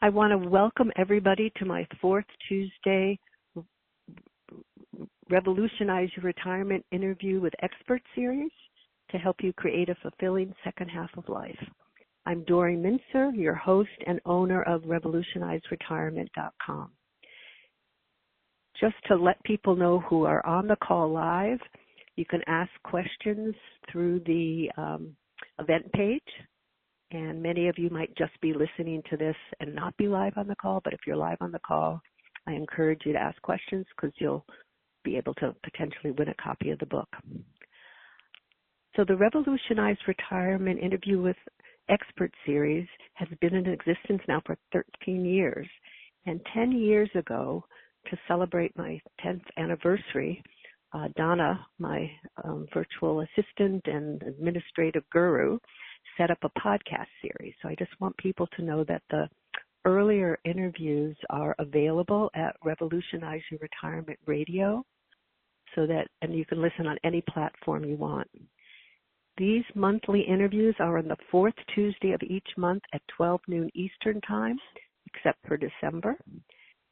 I want to welcome everybody to my fourth Tuesday Revolutionize Your Retirement Interview with Expert series to help you create a fulfilling second half of life. I'm Doreen Mincer, your host and owner of RevolutionizeRetirement.com. Just to let people know who are on the call live, you can ask questions through the event page. And many of you might just be listening to this and not be live on the call, but if you're live on the call, I encourage you to ask questions because you'll be able to potentially win a copy of the book. So the Revolutionize Retirement Interview with Expert series has been in existence now for 13 years. And 10 years ago, to celebrate my 10th anniversary, Donna, my virtual assistant and administrative guru, set up a podcast series. So I just want people to know that the earlier interviews are available at Revolutionize Your Retirement Radio, and you can listen on any platform you want. These monthly interviews are on the fourth Tuesday of each month at 12 noon Eastern Time, except for December.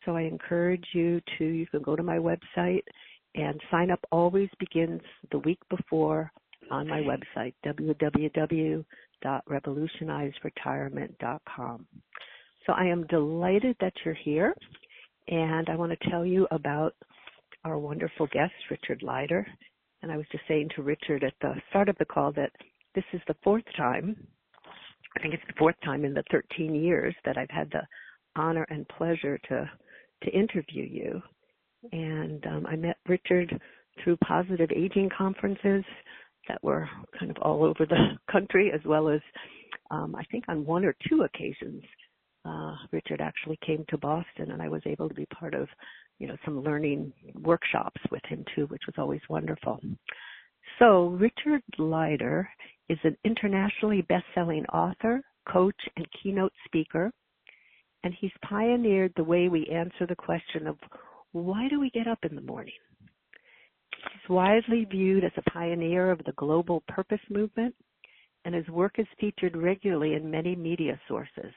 So I encourage you can go to my website, and sign up always begins the week before on my website, www.revolutionizeretirement.com. So I am delighted that you're here, and I want to tell you about our wonderful guest, Richard Leider. And I was just saying to Richard at the start of the call that this is the fourth time, I think it's the fourth time in the 13 years that I've had the honor and pleasure to interview you. And I met Richard through positive aging conferences that were kind of all over the country, as well as I think on one or two occasions, Richard actually came to Boston, and I was able to be part of, some learning workshops with him too, which was always wonderful. So Richard Leider is an internationally best-selling author, coach, and keynote speaker, and he's pioneered the way we answer the question of why do we get up in the morning? He's widely viewed as a pioneer of the global purpose movement, and his work is featured regularly in many media sources.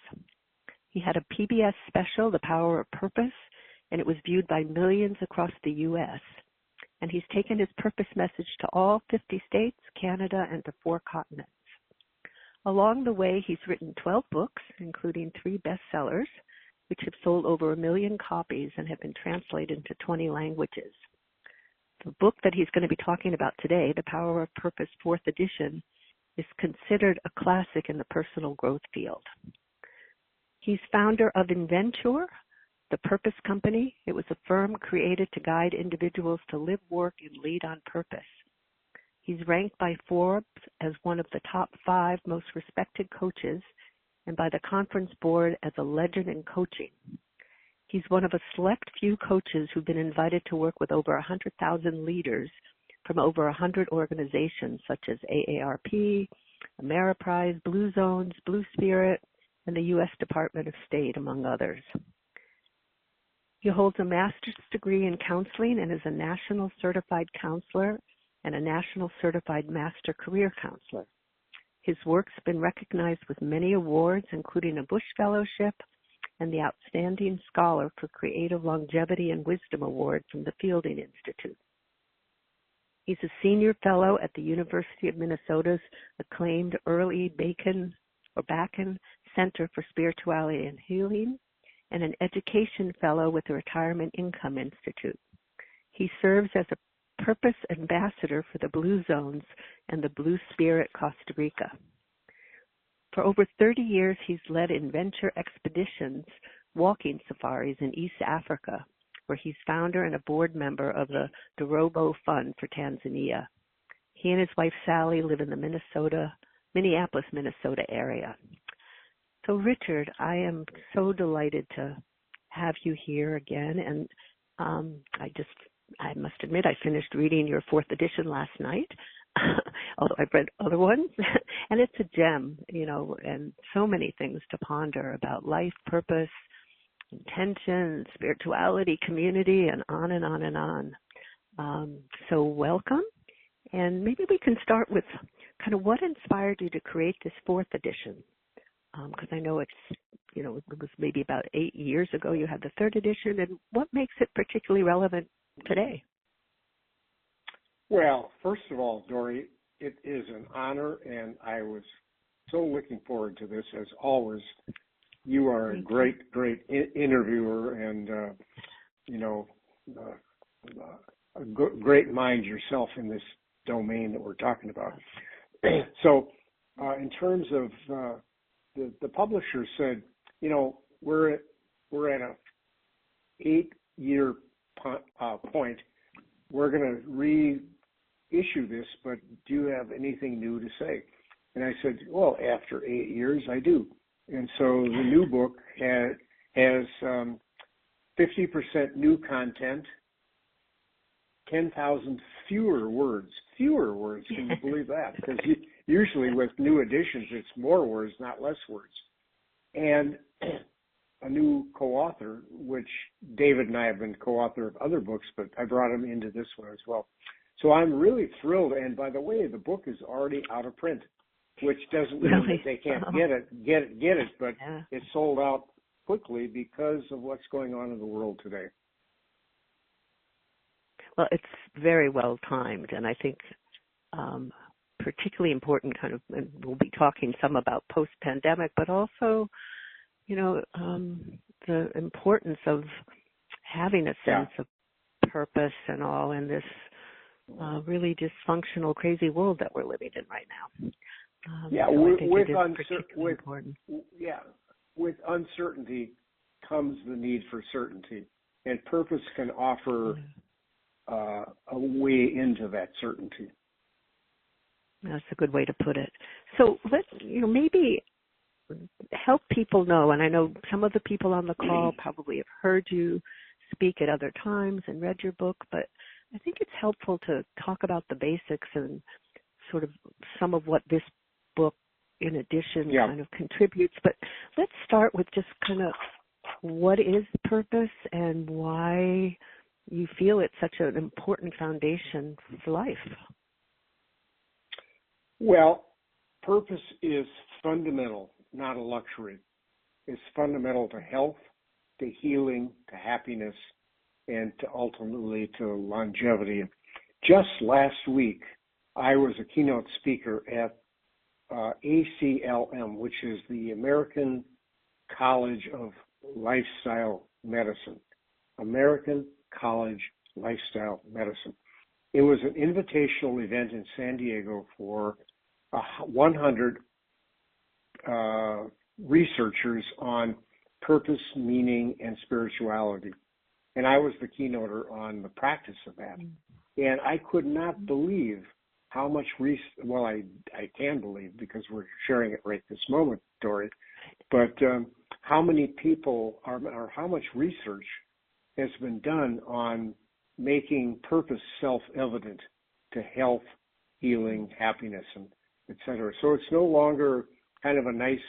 He had a PBS special, The Power of Purpose, and it was viewed by millions across the U.S. And he's taken his purpose message to all 50 states, Canada, and to 4 continents. Along the way, he's written 12 books, including 3 bestsellers, which have sold over 1 million copies and have been translated into 20 languages. The book that he's going to be talking about today, The Power of Purpose, 4th edition, is considered a classic in the personal growth field. He's founder of Inventure, the Purpose Company. It was a firm created to guide individuals to live, work, and lead on purpose. He's ranked by Forbes as one of the top 5 most respected coaches and by the conference board as a legend in coaching. He's one of a select few coaches who've been invited to work with over 100,000 leaders from over 100 organizations such as AARP, Ameriprise, Blue Zones, Blue Spirit, and the U.S. Department of State, among others. He holds a master's degree in counseling and is a national certified counselor and a national certified master career counselor. His work's been recognized with many awards, including a Bush Fellowship and the Outstanding Scholar for Creative Longevity and Wisdom Award from the Fielding Institute. He's a senior fellow at the University of Minnesota's acclaimed Early Bakken Center for Spirituality and Healing, and an education fellow with the Retirement Income Institute. He serves as a purpose ambassador for the Blue Zones and the Blue Spirit Costa Rica. For over 30 years, he's led adventure expeditions, walking safaris in East Africa, where he's founder and a board member of the Dorobo Fund for Tanzania. He and his wife, Sally, live in the Minneapolis, Minnesota area. So, Richard, I am so delighted to have you here again, and I must admit, I finished reading your 4th edition last night, although I've read other ones, and it's a gem, and so many things to ponder about life, purpose, intention, spirituality, community, and on and on and on. So welcome, and maybe we can start with kind of what inspired you to create this 4th edition Because I know it was maybe about 8 years ago you had the third edition, and what makes it particularly relevant today? Well, first of all, Dory, it is an honor, and I was so looking forward to this, as always. You are a great interviewer, and a great mind yourself in this domain that we're talking about. So, in terms of the publisher said, we're at a 8-year point. We're going to reissue this, but do you have anything new to say? And I said, well, after 8 years, I do. And so the new book has 50% new content, 10,000 fewer words. Fewer words, can you believe that? Because usually with new editions, it's more words, not less words. And a new co-author, which David and I have been co-author of other books, but I brought him into this one as well. So I'm really thrilled. And by the way, the book is already out of print, which doesn't mean that they can't get it, but it's sold out quickly because of what's going on in the world today. Well, it's very well timed, and I think particularly important and we'll be talking some about post-pandemic, but also, the importance of having a sense of purpose and all in this really dysfunctional, crazy world that we're living in right now. With uncertainty comes the need for certainty, and purpose can offer a way into that certainty. That's a good way to put it. So let's, maybe help people know, and I know some of the people on the call probably have heard you speak at other times and read your book, but I think it's helpful to talk about the basics and sort of some of what this book in addition kind of contributes. But let's start with just kind of what is purpose and why you feel it's such an important foundation for life. Well, purpose is fundamental, not a luxury. It's fundamental to health, to healing, to happiness, and to ultimately to longevity. Just last week, I was a keynote speaker at ACLM, which is the American College of Lifestyle Medicine. American College Lifestyle Medicine. It was an invitational event in San Diego for 100 researchers on purpose, meaning, and spirituality. And I was the keynoter on the practice of that. And I could not believe how much I can believe because we're sharing it right this moment, Dory, but how many people or how much research has been done on making purpose self-evident to health, healing, happiness, and et cetera. So it's no longer kind of a nice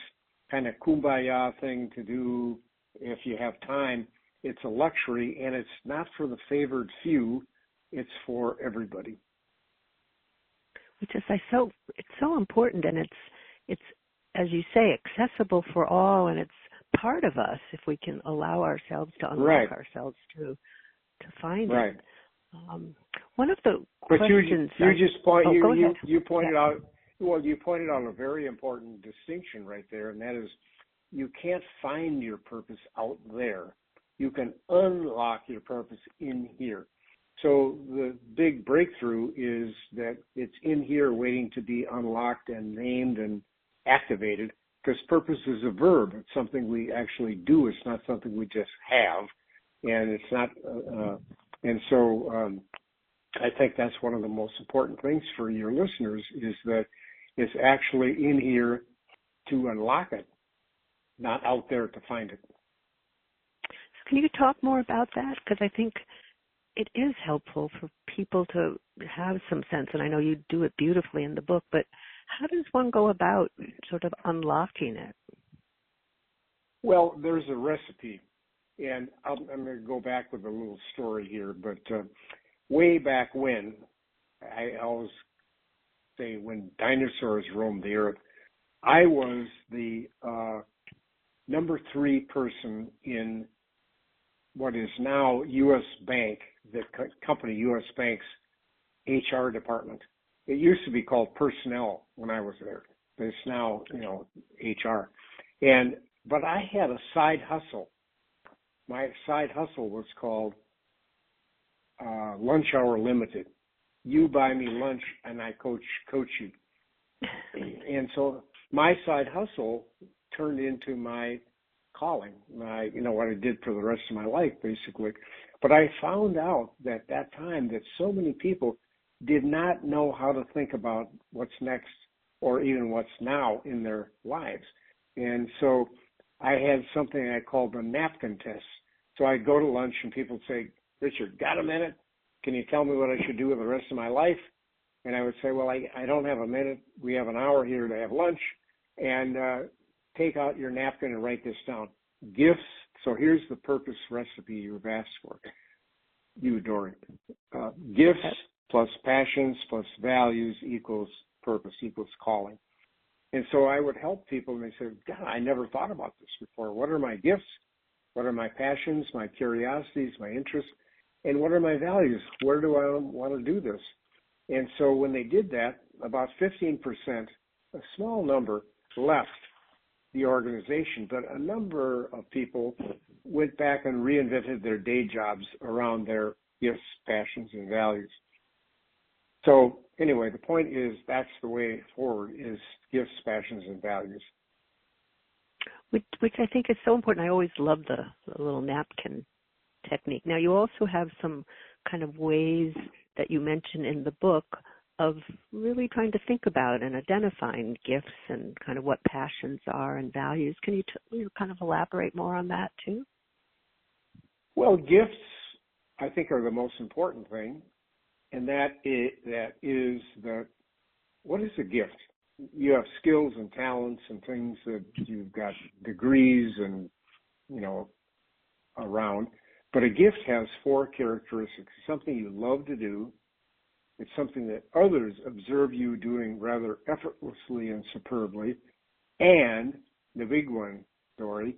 kind of kumbaya thing to do if you have time. It's a luxury, and it's not for the favored few. It's for everybody. Which is it's so important, and it's as you say, accessible for all, and it's part of us if we can allow ourselves to unlock ourselves to find it. One of the questions you pointed out. Well, you pointed out a very important distinction right there, and that is you can't find your purpose out there. You can unlock your purpose in here. So the big breakthrough is that it's in here waiting to be unlocked and named and activated, because purpose is a verb. It's something we actually do. It's not something we just have. And it's not, I think that's one of the most important things for your listeners is that it's actually in here to unlock it, not out there to find it. Can you talk more about that? Because I think it is helpful for people to have some sense, and I know you do it beautifully in the book, but how does one go about sort of unlocking it? Well, there's a recipe, and I'm going to go back with a little story here, but way back when, I always say when dinosaurs roamed the earth, I was the number 3 person in what is now U.S. Bank, the company U.S. Bank's HR department. It used to be called personnel when I was there, but it's now, HR. But I had a side hustle. My side hustle was called Lunch Hour Limited. You buy me lunch and I coach you. And so my side hustle turned into my calling, what I did for the rest of my life, basically. But I found out that time that so many people did not know how to think about what's next or even what's now in their lives. And so I had something I called the napkin test. So I'd go to lunch and people would say, Richard, got a minute? Can you tell me what I should do with the rest of my life? And I would say, well, I don't have a minute. We have an hour here to have lunch. And take out your napkin and write this down. Gifts. So here's the purpose recipe you've asked for. You, Dory. Gifts plus passions plus values equals purpose, equals calling. And so I would help people and they said, God, I never thought about this before. What are my gifts? What are my passions, my curiosities, my interests? And what are my values? Where do I want to do this? And so when they did that, about 15%, a small number, left the organization, but a number of people went back and reinvented their day jobs around their gifts, passions, and values. So anyway, the point is that's the way forward is gifts, passions, and values. Which I think is so important. I always love the little napkin technique. Now, you also have some kind of ways that you mention in the book of really trying to think about and identifying gifts and kind of what passions are and values. Can you kind of elaborate more on that too? Well, gifts, I think, are the most important thing, and that is what is a gift? You have skills and talents and things that you've got degrees and, around. But a gift has 4 characteristics. It's something you love to do. It's something that others observe you doing rather effortlessly and superbly. And the big one, Dory,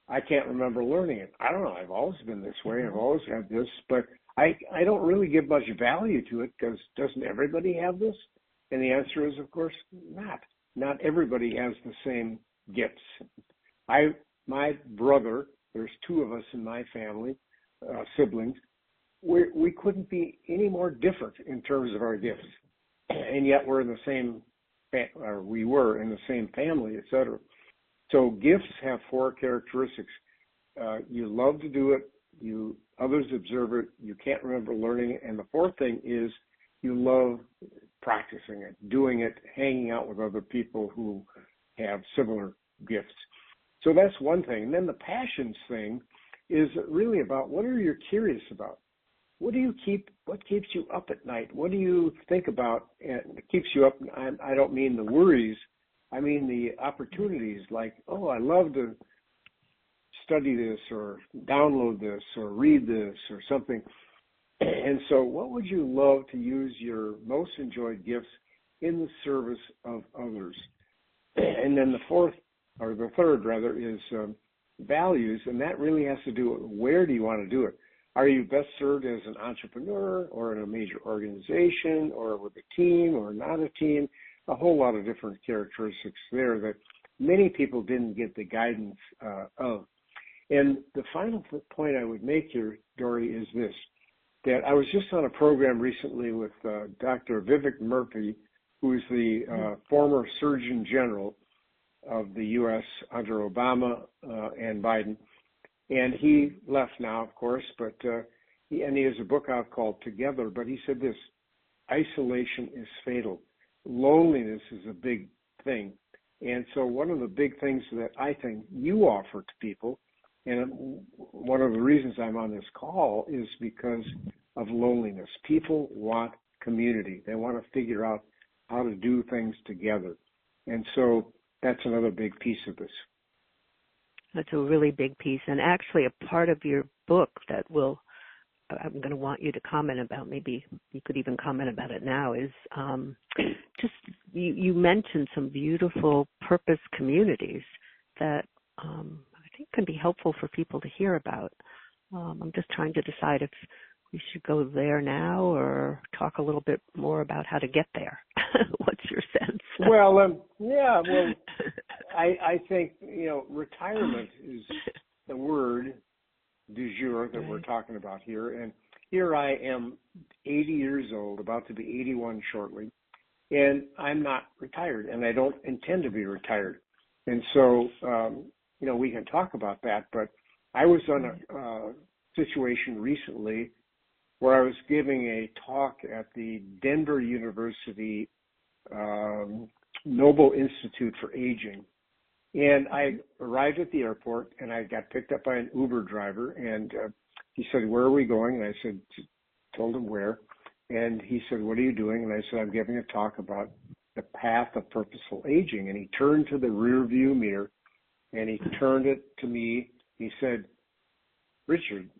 I can't remember learning it. I don't know. I've always been this way. I've always had this. But I don't really give much value to it because doesn't everybody have this? And the answer is, of course, not. Not everybody has the same gifts. My brother, there's 2 of us in my family, siblings, we couldn't be any more different in terms of our gifts. And yet we were in the same family, et cetera. So gifts have 4 characteristics. You love to do it. Others observe it. You can't remember learning it. And the 4th thing is you love practicing it, doing it, hanging out with other people who have similar gifts. So that's one thing. And then the passions thing is really about what are you curious about? What keeps you up at night? What do you think about and keeps you up? I don't mean the worries. I mean the opportunities like, oh, I love to study this or download this or read this or something. And so what would you love to use your most enjoyed gifts in the service of others? And then the third is values, and that really has to do with where do you want to do it? Are you best served as an entrepreneur or in a major organization or with a team or not a team? A whole lot of different characteristics there that many people didn't get the guidance of. And the final point I would make here, Dory, is this, that I was just on a program recently with Dr. Vivek Murthy, who is the former Surgeon General of the U.S. under Obama and Biden. And he left now, of course, but he has a book out called Together, but he said this, isolation is fatal. Loneliness is a big thing. And so one of the big things that I think you offer to people, and one of the reasons I'm on this call is because of loneliness. People want community. They want to figure out how to do things together. And so that's another big piece of this. That's a really big piece. And actually a part of your book that I'm going to want you to comment about, maybe you could even comment about it now, is just you mentioned some beautiful purpose communities that I think can be helpful for people to hear about. I'm just trying to decide if we should go there now or talk a little bit more about how to get there. What's your sense? Well, I think, retirement is the word du jour that we're talking about here. And here I am, 80 years old, about to be 81 shortly, and I'm not retired, and I don't intend to be retired. And so, we can talk about that, but I was on a situation recently where I was giving a talk at the Denver University Noble Institute for Aging. And I arrived at the airport, and I got picked up by an Uber driver, and he said, "Where are we going?" And I told him where. And he said, "What are you doing?" And I said, "I'm giving a talk about the path of purposeful aging." And he turned to the rear view mirror, and he turned it to me. He said, "Richard,"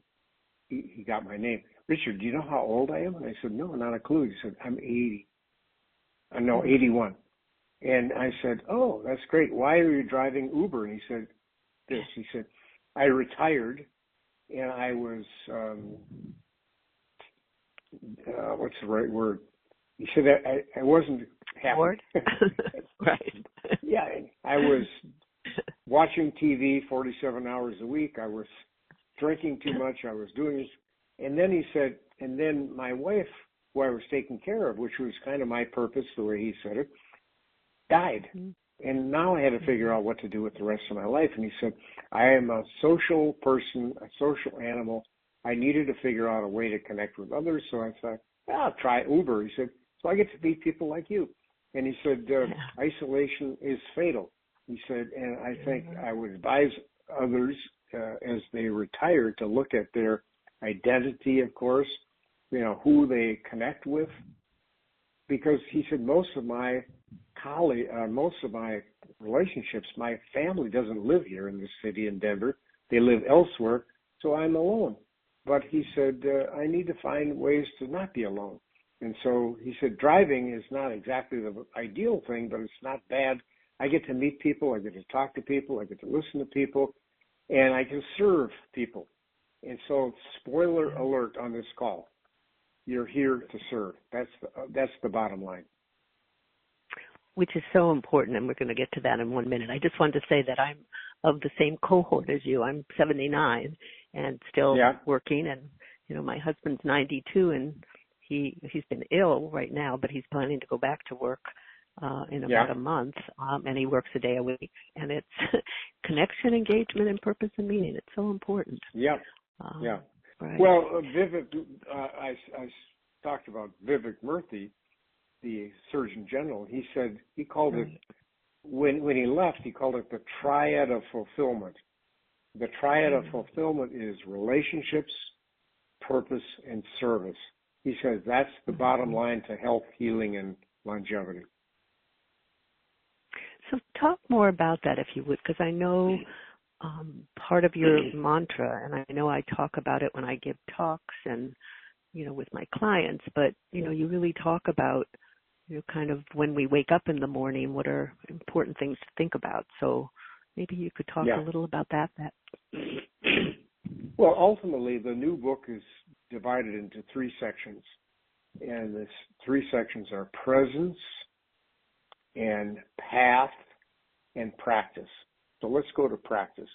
he got my name. "Richard, do you know how old I am?" And I said, "No, not a clue." He said, "I'm 80. No, 81. And I said, "Oh, that's great. Why are you driving Uber?" And he said this. He said, "I retired, and I was, what's the right word?" He said, I wasn't happy. Bored? Right. Yeah, I was watching TV 47 hours a week. I was drinking too much. I was doing this. And then he said, and then my wife, who I was taking care of, which was kind of my purpose, the way he said it, died. And now I had to figure out what to do with the rest of my life. And he said, "I am a social person, a social animal. I needed to figure out a way to connect with others." So I thought, I'll try Uber. He said, "So I get to meet people like you." And he said, "Isolation is fatal." He said, and I think I would advise others as they retire to look at their identity, of course, who they connect with. Because he said, most of my relationships, my family doesn't live here in the city in Denver. They live elsewhere, so I'm alone. But he said, I need to find ways to not be alone. And so he said, driving is not exactly the ideal thing, but it's not bad. I get to meet people, I get to talk to people, I get to listen to people, and I can serve people. And so, spoiler alert on this call, you're here to serve. That's the bottom line. Which is so important, and we're going to get to that in 1 minute. I just wanted to say that I'm of the same cohort as you. I'm 79 and still working, and my husband's 92, and he's been ill right now, but he's planning to go back to work in about a month, and he works a day a week. And it's connection, engagement, and purpose and meaning. It's so important. Right. Well, Vivek, I talked about Vivek Murthy, the Surgeon General. He said he called it, when he left, he called it the triad of fulfillment. The triad of fulfillment is relationships, purpose, and service. He says that's the bottom line to health, healing, and longevity. So talk more about that, if you would, because I know part of your mantra, and I know I talk about it when I give talks and, with my clients, but, you really talk about, kind of when we wake up in the morning, what are important things to think about. So maybe you could talk a little about that. Well, ultimately, the new book is divided into 3 sections, and the 3 sections are presence and path and practice. So let's go to practice.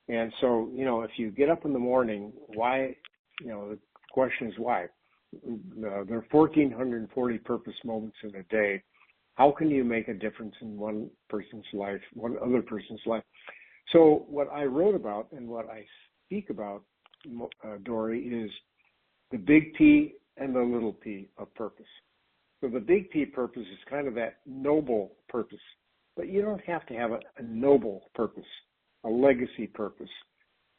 And so, if you get up in the morning, why, the question is why. There are 1,440 purpose moments in a day. How can you make a difference in one person's life, one other person's life? So what I wrote about and what I speak about, Dory, is the big P and the little p of purpose. So the big P purpose is kind of that noble purpose. But you don't have to have a noble purpose, a legacy purpose.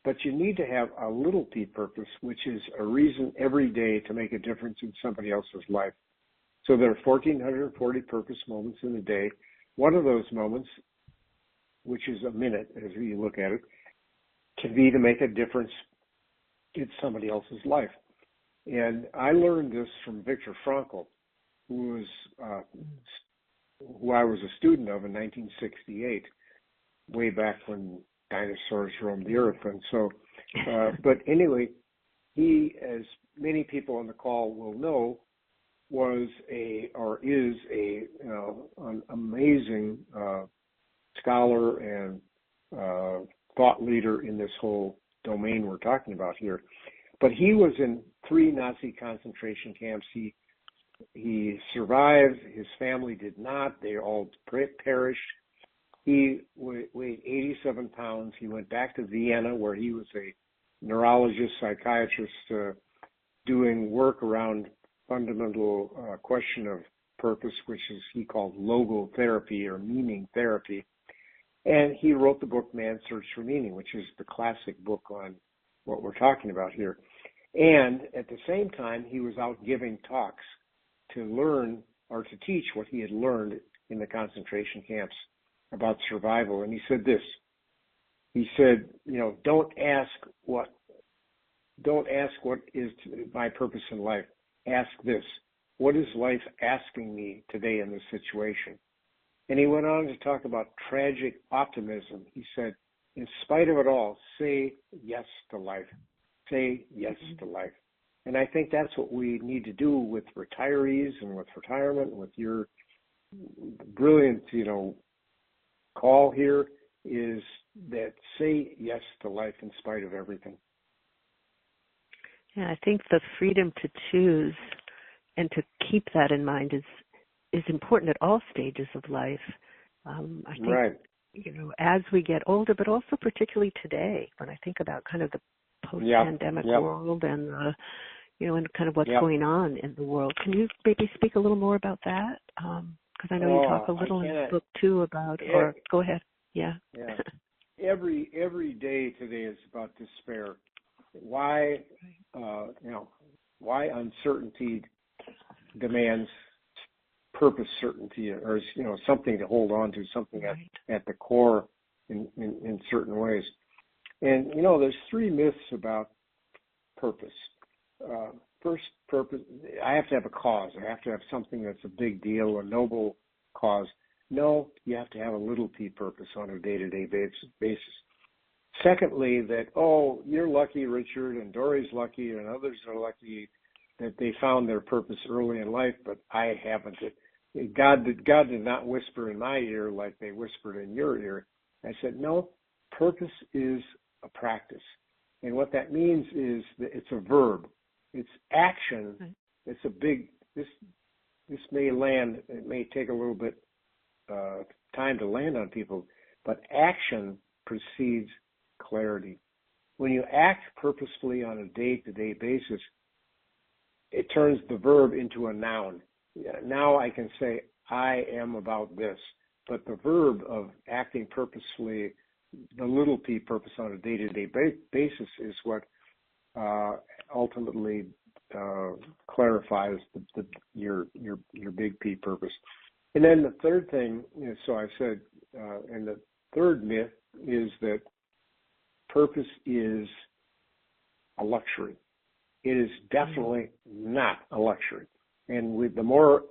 But you need to have a little p purpose, which is a reason every day to make a difference in somebody else's life. So there are 1,440 purpose moments in a day. One of those moments, which is a minute as you look at it, can be to make a difference in somebody else's life. And I learned this from Viktor Frankl, who was who I was a student of in 1968, way back when dinosaurs roamed the earth. And so, but anyway, he, as many people on the call will know, was is an amazing scholar and thought leader in this whole domain we're talking about here. But he was in 3 Nazi concentration camps. He survived. His family did not. They all perished. He weighed 87 pounds. He went back to Vienna, where he was a neurologist, psychiatrist, doing work around fundamental question of purpose, which is he called logotherapy or meaning therapy. And he wrote the book Man's Search for Meaning, which is the classic book on what we're talking about here. And at the same time, he was out giving talks to learn or to teach what he had learned in the concentration camps about survival. And he said this. He said, don't ask what is my purpose in life. Ask this: what is life asking me today in this situation? And he went on to talk about tragic optimism. He said, in spite of it all, say yes to life. Say yes to life. And I think that's what we need to do with retirees and with retirement, with your brilliant, call here, is that say yes to life in spite of everything. Yeah, I think the freedom to choose and to keep that in mind is important at all stages of life. I think, right. As we get older, but also particularly today, when I think about kind of the post-pandemic world and and kind of what's going on in the world. Can you maybe speak a little more about that? Because I know you talk a little in the book too about. Or go ahead. Yeah. Every day today is about despair. Why, why uncertainty demands purpose certainty, or something to hold on to, something at the core in certain ways. And there's 3 myths about purpose. First, purpose. I have to have a cause. I have to have something that's a big deal, a noble cause. No, you have to have a little p purpose on a day-to-day basis. Secondly, that, you're lucky, Richard, and Dory's lucky, and others are lucky that they found their purpose early in life, but I haven't. God did not whisper in my ear like they whispered in your ear. I said, no, purpose is a practice. And what that means is that it's a verb. It's action. It's a big, this may land, it may take a little bit time to land on people, but action precedes clarity. When you act purposefully on a day-to-day basis, it turns the verb into a noun. Now I can say, I am about this. But the verb of acting purposefully, the little p purpose on a day-to-day basis, is what ultimately clarifies your big P purpose. And then the third thing, so I said, and the third myth is that purpose is a luxury. It is definitely not a luxury. And with the more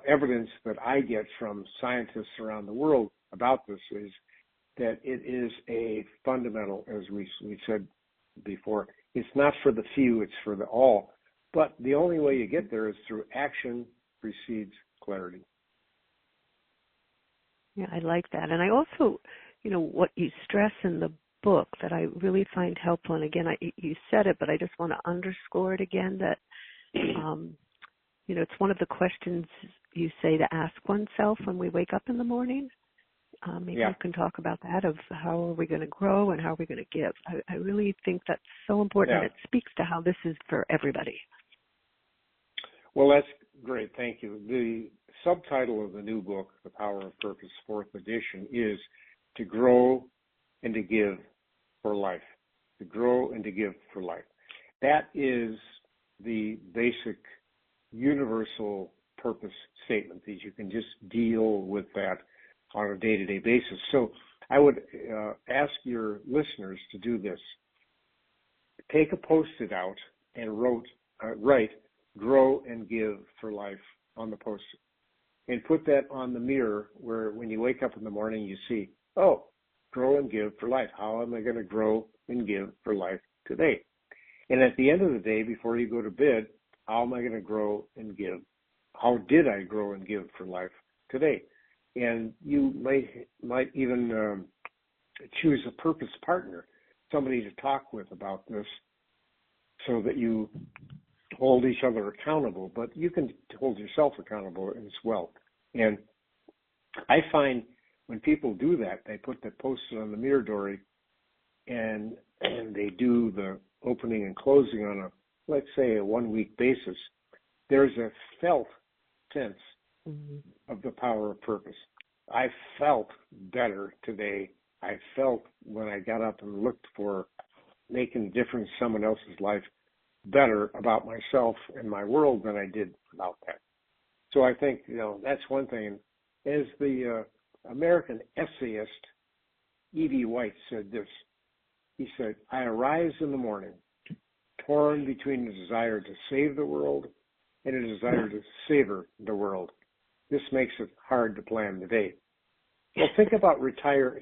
evidence that I get from scientists around the world about this, is that it is a fundamental, as we said before, it's not for the few, it's for the all. But the only way you get there is through action precedes clarity. Yeah, I like that. And I also, what you stress in the book that I really find helpful, and again, you said it, but I just want to underscore it again, that, it's one of the questions you say to ask oneself when we wake up in the morning. Maybe you can talk about that, of how are we going to grow and how are we going to give. I really think that's so important, and it speaks to how this is for everybody. Well, that's great. Thank you. The subtitle of the new book, The Power of Purpose, 4th edition, is To Grow and to Give for Life. To grow and to give for life. That is the basic universal purpose statement, that you can just deal with that on a day-to-day basis. So I would ask your listeners to do this. Take a Post-it out and write Grow and Give for Life on the Post-it. and put that on the mirror where when you wake up in the morning, you see, oh, grow and give for life. How am I going to grow and give for life today? And at the end of the day, before you go to bed, how am I going to grow and give? How did I grow and give for life today? And you might even choose a purpose partner, somebody to talk with about this, so that you hold each other accountable, but you can hold yourself accountable as well. And I find when people do that, they put the post-it on the mirror door and they do the opening and closing on a, let's say, a 1-week basis. There's a felt sense of the power of purpose. I felt better today. I felt when I got up and looked for making a difference in someone else's life better about myself and my world than I did about that. So I think, that's one thing. As the American essayist E.B. White said this, he said, I arise in the morning torn between a desire to save the world and a desire to savor the world. This makes it hard to plan the day. Well, think about retirees.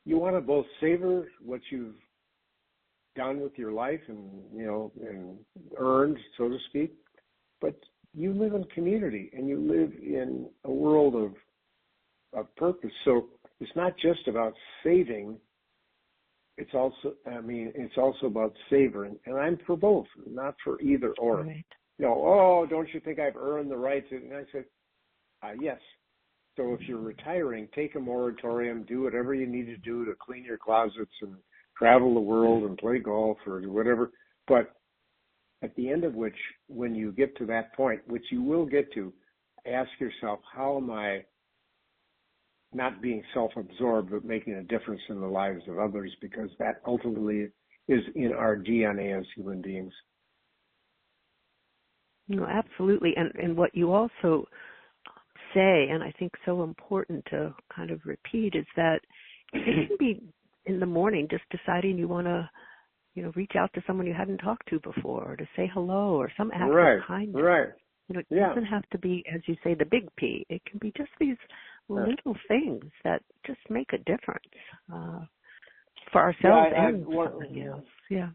You want to both savor what you've done with your life and earned, so to speak, but you live in community and you live in a world of purpose. So it's not just about saving. It's also about savoring, and I'm for both, not for either or. Right. Don't you think I've earned the right to? And I said, yes. So if you're retiring, take a moratorium, do whatever you need to do to clean your closets and travel the world and play golf or whatever. But at the end of which, when you get to that point, which you will get to, ask yourself, how am I not being self-absorbed, but making a difference in the lives of others? Because that ultimately is in our DNA as human beings. No, absolutely. And what you also say, and I think so important to kind of repeat, is that it can be in the morning just deciding you want to, reach out to someone you hadn't talked to before, or to say hello, or some act of kindness. Right. It doesn't have to be, as you say, the big P. It can be just these little things that just make a difference for ourselves and for somebody else. Yeah.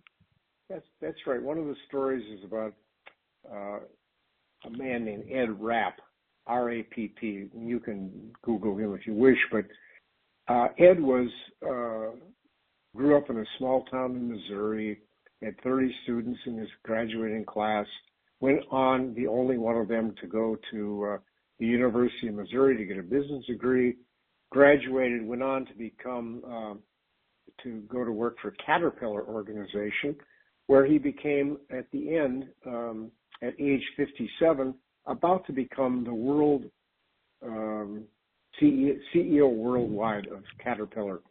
That's right. One of the stories is about a man named Ed Rapp, R-A-P-P. You can Google him if you wish, but Ed grew up in a small town in Missouri, had 30 students in his graduating class, went on, the only one of them, to go to the University of Missouri to get a business degree, graduated, went on to go to work for Caterpillar organization, where he became, at the end, at age 57, about to become the world CEO worldwide of Caterpillar.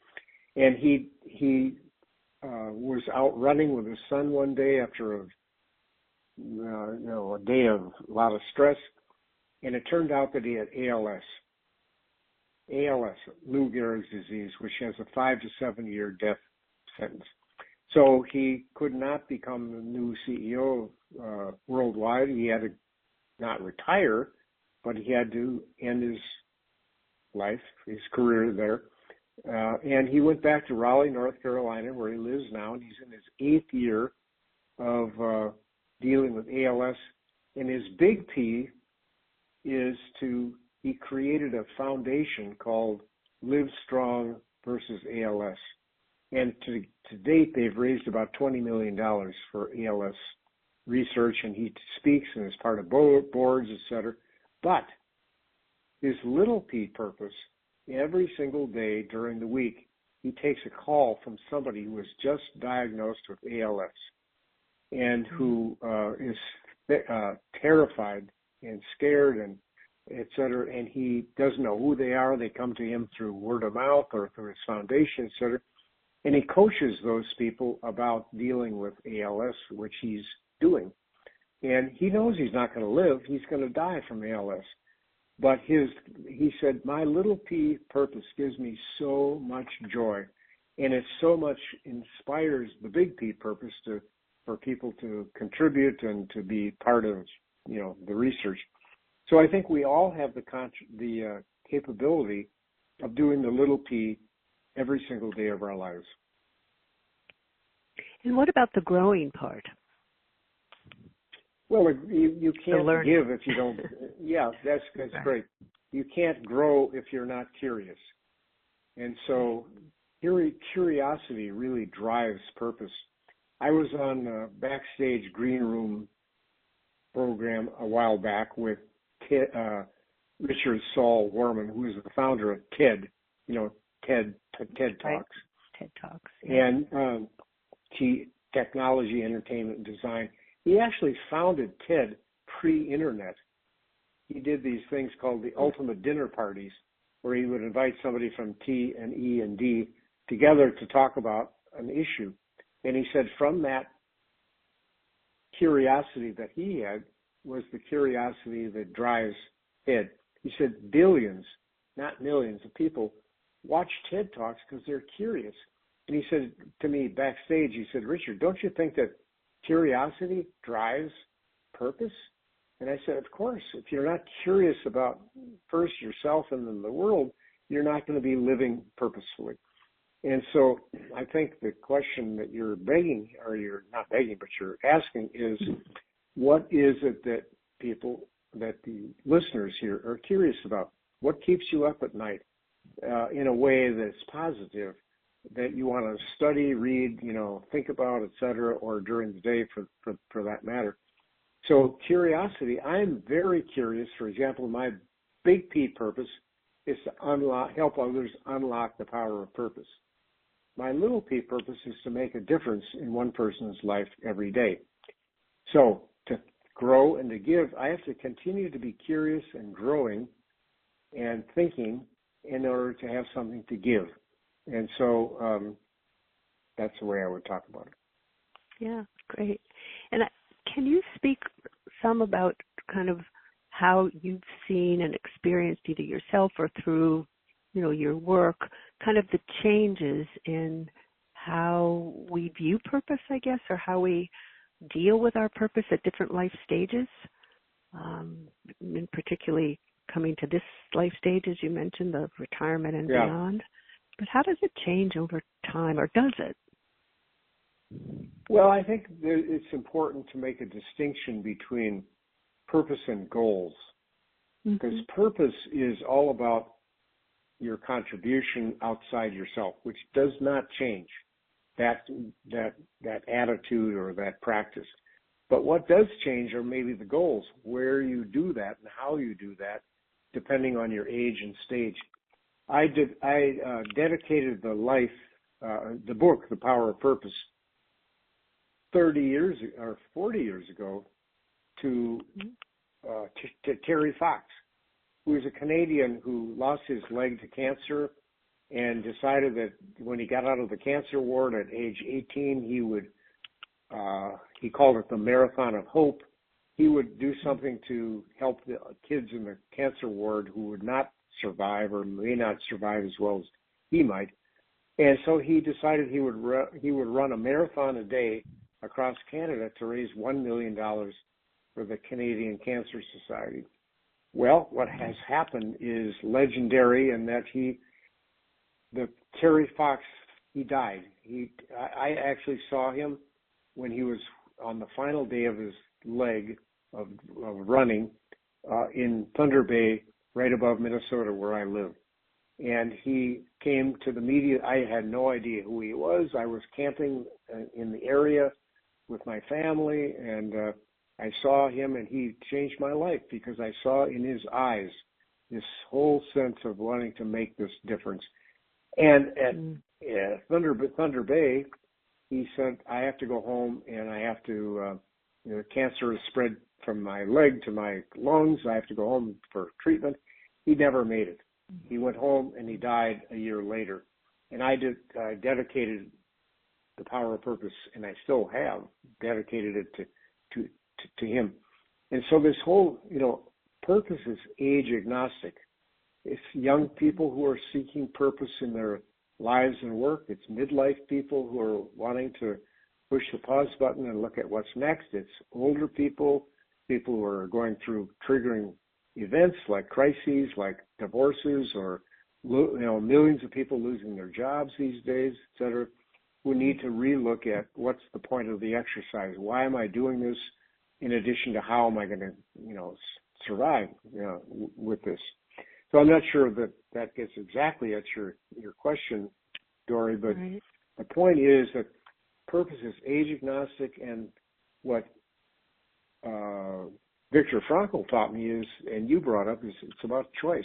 And he was out running with his son one day after a day of a lot of stress, and it turned out that he had ALS, Lou Gehrig's disease, which has a 5 to 7 year death sentence. So he could not become the new CEO worldwide. He had to not retire, but he had to end his life, his career there. And he went back to Raleigh, North Carolina, where he lives now, and he's in his 8th year of dealing with ALS. And his big P is he created a foundation called Live Strong versus ALS. And to date, they've raised about $20 million for ALS research, and he speaks and is part of boards, et cetera. But his little P purpose, every single day during the week, he takes a call from somebody who is just diagnosed with ALS and who is terrified and scared and et cetera, and he doesn't know who they are. They come to him through word of mouth or through his foundation, et cetera, and he coaches those people about dealing with ALS, which he's doing. And he knows he's not going to live. He's going to die from ALS. But he said, my little P purpose gives me so much joy, and it so much inspires the big P purpose for people to contribute and to be part of, the research. So I think we all have the capability of doing the little P every single day of our lives. And what about the growing part? Well, you can't give if you don't. Yeah, that's right. great. You can't grow if you're not curious. And so curiosity really drives purpose. I was on a backstage green room program a while back with Richard Saul Warman, who is the founder of TED, TED Talks. Right. TED Talks. Yeah. And technology, entertainment, and design. He actually founded TED pre-internet. He did these things called the ultimate dinner parties, where he would invite somebody from T and E and D together to talk about an issue. And he said from that curiosity that he had was the curiosity that drives TED. He said billions, not millions of people watch TED Talks because they're curious. And he said to me backstage, he said, Richard, don't you think that curiosity drives purpose? And I said, of course. If you're not curious about first yourself and then the world, you're not going to be living purposefully. And so I think the question that you're begging, or you're not begging, but you're asking is, what is it that that the listeners here are curious about? What keeps you up at night in a way that's positive, that you want to study, read, think about, et cetera, or during the day for that matter. So curiosity, I'm very curious. For example, my big P purpose is to help others unlock the power of purpose. My little P purpose is to make a difference in one person's life every day. So to grow and to give, I have to continue to be curious and growing and thinking in order to have something to give. And so that's the way I would talk about it. Yeah, great. And can you speak some about kind of how you've seen and experienced either yourself or through, your work, kind of the changes in how we view purpose, I guess, or how we deal with our purpose at different life stages, and particularly coming to this life stage, as you mentioned, the retirement and beyond. But how does it change over time, or does it? Well, I think it's important to make a distinction between purpose and goals, because purpose is all about your contribution outside yourself, which does not change that attitude or that practice. But what does change are maybe the goals, where you do that and how you do that, depending on your age and stage. I dedicated the book, The Power of Purpose, 30 years or 40 years ago to Terry Fox, who is a Canadian who lost his leg to cancer and decided that when he got out of the cancer ward at age 18, he called it the Marathon of Hope. He would do something to help the kids in the cancer ward who would not survive or may not survive as well as he might. And so he decided he would run a marathon a day across Canada to raise $1 million for the Canadian Cancer Society. Well, what has happened is legendary in that Terry Fox, he died. I actually saw him when he was on the final day of his leg of running in Thunder Bay, right above Minnesota, where I live. And he came to the media. I had no idea who he was. I was camping in the area with my family, and I saw him, and he changed my life because I saw in his eyes this whole sense of wanting to make this difference. And at Thunder Bay, he said, I have to go home, and I have to, cancer has spread from my leg to my lungs. I have to go home for treatment. He never made it. He went home, and he died a year later. And I dedicated The Power of Purpose, and I still have dedicated it to him. And so this whole, purpose is age agnostic. It's young people who are seeking purpose in their lives and work. It's midlife people who are wanting to push the pause button and look at what's next. It's older people who are going through triggering events like crises, like divorces, or millions of people losing their jobs these days, et cetera, we need to relook at what's the point of the exercise. Why am I doing this? In addition to how am I going to, survive, with this? So I'm not sure that gets exactly at your question, Dory, but Right. the point is that purpose is age agnostic, and what Viktor Frankl taught me is, and you brought up, is it's about choice.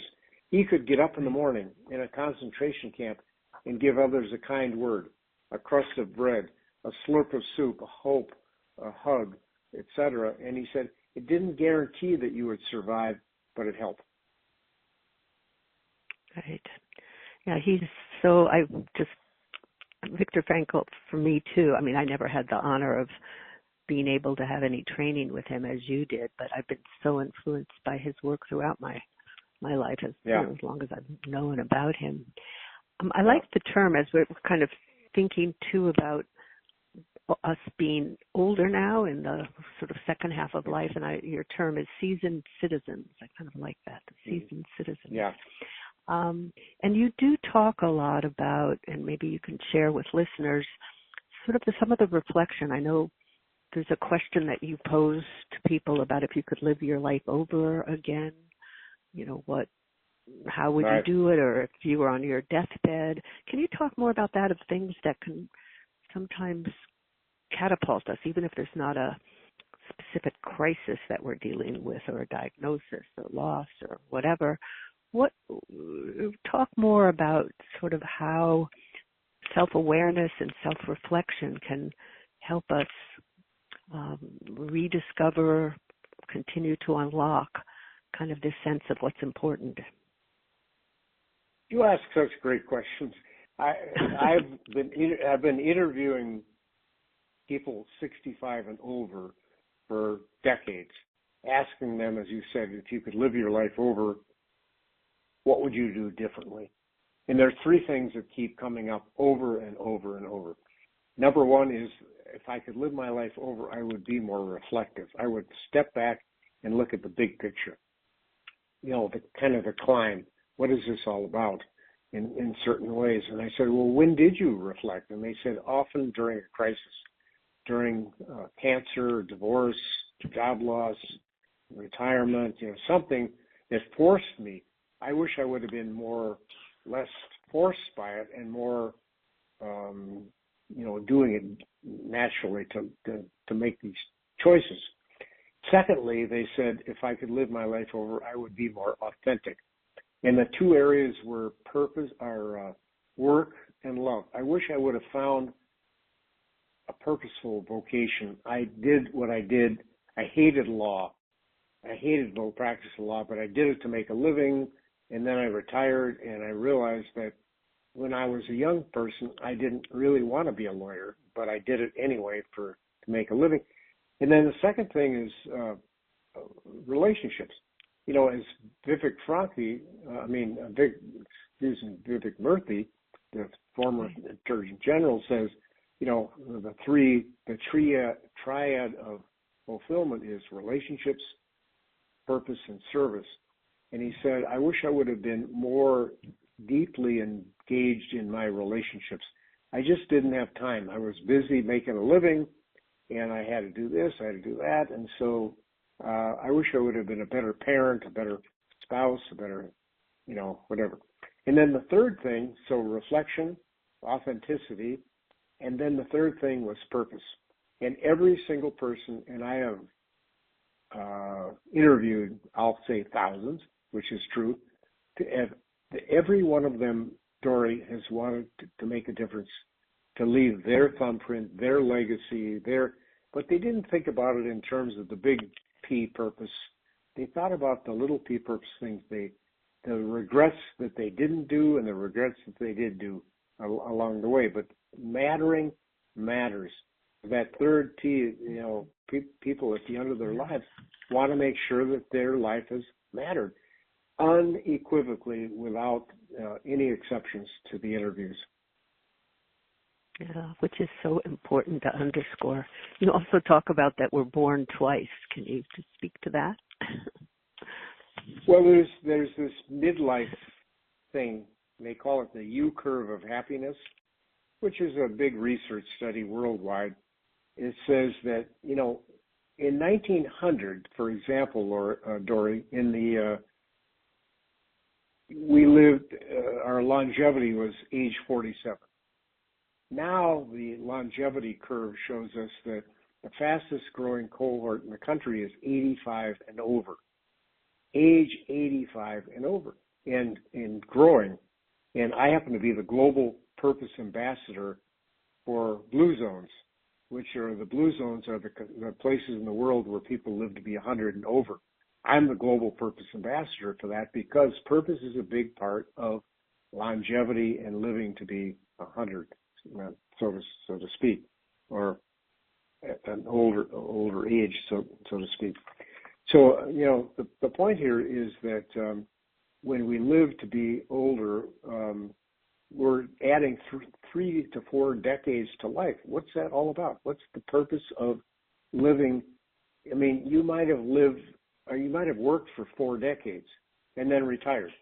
He could get up in the morning in a concentration camp and give others a kind word, a crust of bread, a slurp of soup, a hope, a hug, etc. And he said it didn't guarantee that you would survive, but it helped. Right. Yeah, Viktor Frankl for me too. I mean, I never had the honor of being able to have any training with him as you did, but I've been so influenced by his work throughout my life as long as I've known about him. I like the term, as we're kind of thinking too about us being older now in the sort of second half of life, and your term is seasoned citizens. I kind of like that, the seasoned citizens. Yeah. And you do talk a lot about, and maybe you can share with listeners, sort of some of the reflection. I know there's a question that you pose to people about if you could live your life over again, how would you do it, or if you were on your deathbed. Can you talk more about that, of things that can sometimes catapult us, even if there's not a specific crisis that we're dealing with, or a diagnosis or loss or whatever? Talk more about sort of how self-awareness and self-reflection can help us rediscover, continue to unlock kind of this sense of what's important. You ask such great questions. I've been interviewing people 65 and over for decades, asking them, as you said, if you could live your life over, what would you do differently? And there are three things that keep coming up over and over and over. Number one is, if I could live my life over, I would be more reflective. I would step back and look at the big picture. The kind of the climb. What is this all about in certain ways? And I said, well, when did you reflect? And they said, often during a crisis, during cancer, divorce, job loss, retirement, something that forced me. I wish I would have been less forced by it and more, doing it naturally to make these choices. Secondly, they said, if I could live my life over, I would be more authentic. And the two areas were work and love. I wish I would have found a purposeful vocation. I did what I did. I hated law. I hated the practice of law, but I did it to make a living. And then I retired, and I realized that when I was a young person, I didn't really want to be a lawyer, but I did it anyway to make a living. And then the second thing is relationships. As Vivek Murthy, the former Attorney General, says, the triad of fulfillment is relationships, purpose, and service. And he said, I wish I would have been more deeply engaged in my relationships. I just didn't have time. I was busy making a living, and I had to do this, I had to do that. And so I wish I would have been a better parent, a better spouse, a better, whatever. And then the third thing, so reflection, authenticity, and then the third thing was purpose. And every single person, and I have interviewed, I'll say thousands, which is true, every one of them, Dory, has wanted to make a difference, to leave their thumbprint, their legacy, but they didn't think about it in terms of the big P purpose. They thought about the little P purpose things, the regrets that they didn't do and the regrets that they did do along the way. But mattering matters. That third T, people at the end of their lives want to make sure that their life has mattered unequivocally, without any exceptions to the interviews. Yeah, which is so important to underscore. You also talk about that we're born twice. Can you just speak to that? Well, there's this midlife thing. They call it the U curve of happiness, which is a big research study worldwide. It says that, in 1900, for example, Dory, we lived, our longevity was age 47. Now the longevity curve shows us that the fastest growing cohort in the country is 85 and over. Age 85 and over, and growing. And I happen to be the global purpose ambassador for Blue Zones, which are the Blue Zones are the places in the world where people live to be 100 and over. I'm the global purpose ambassador for that because purpose is a big part of longevity and living to be 100, so to speak, or at an older age, so to speak. So, the point here is that when we live to be older, we're adding 3 to 4 decades to life. What's that all about? What's the purpose of living? I mean, you might have worked for 4 decades and then retired.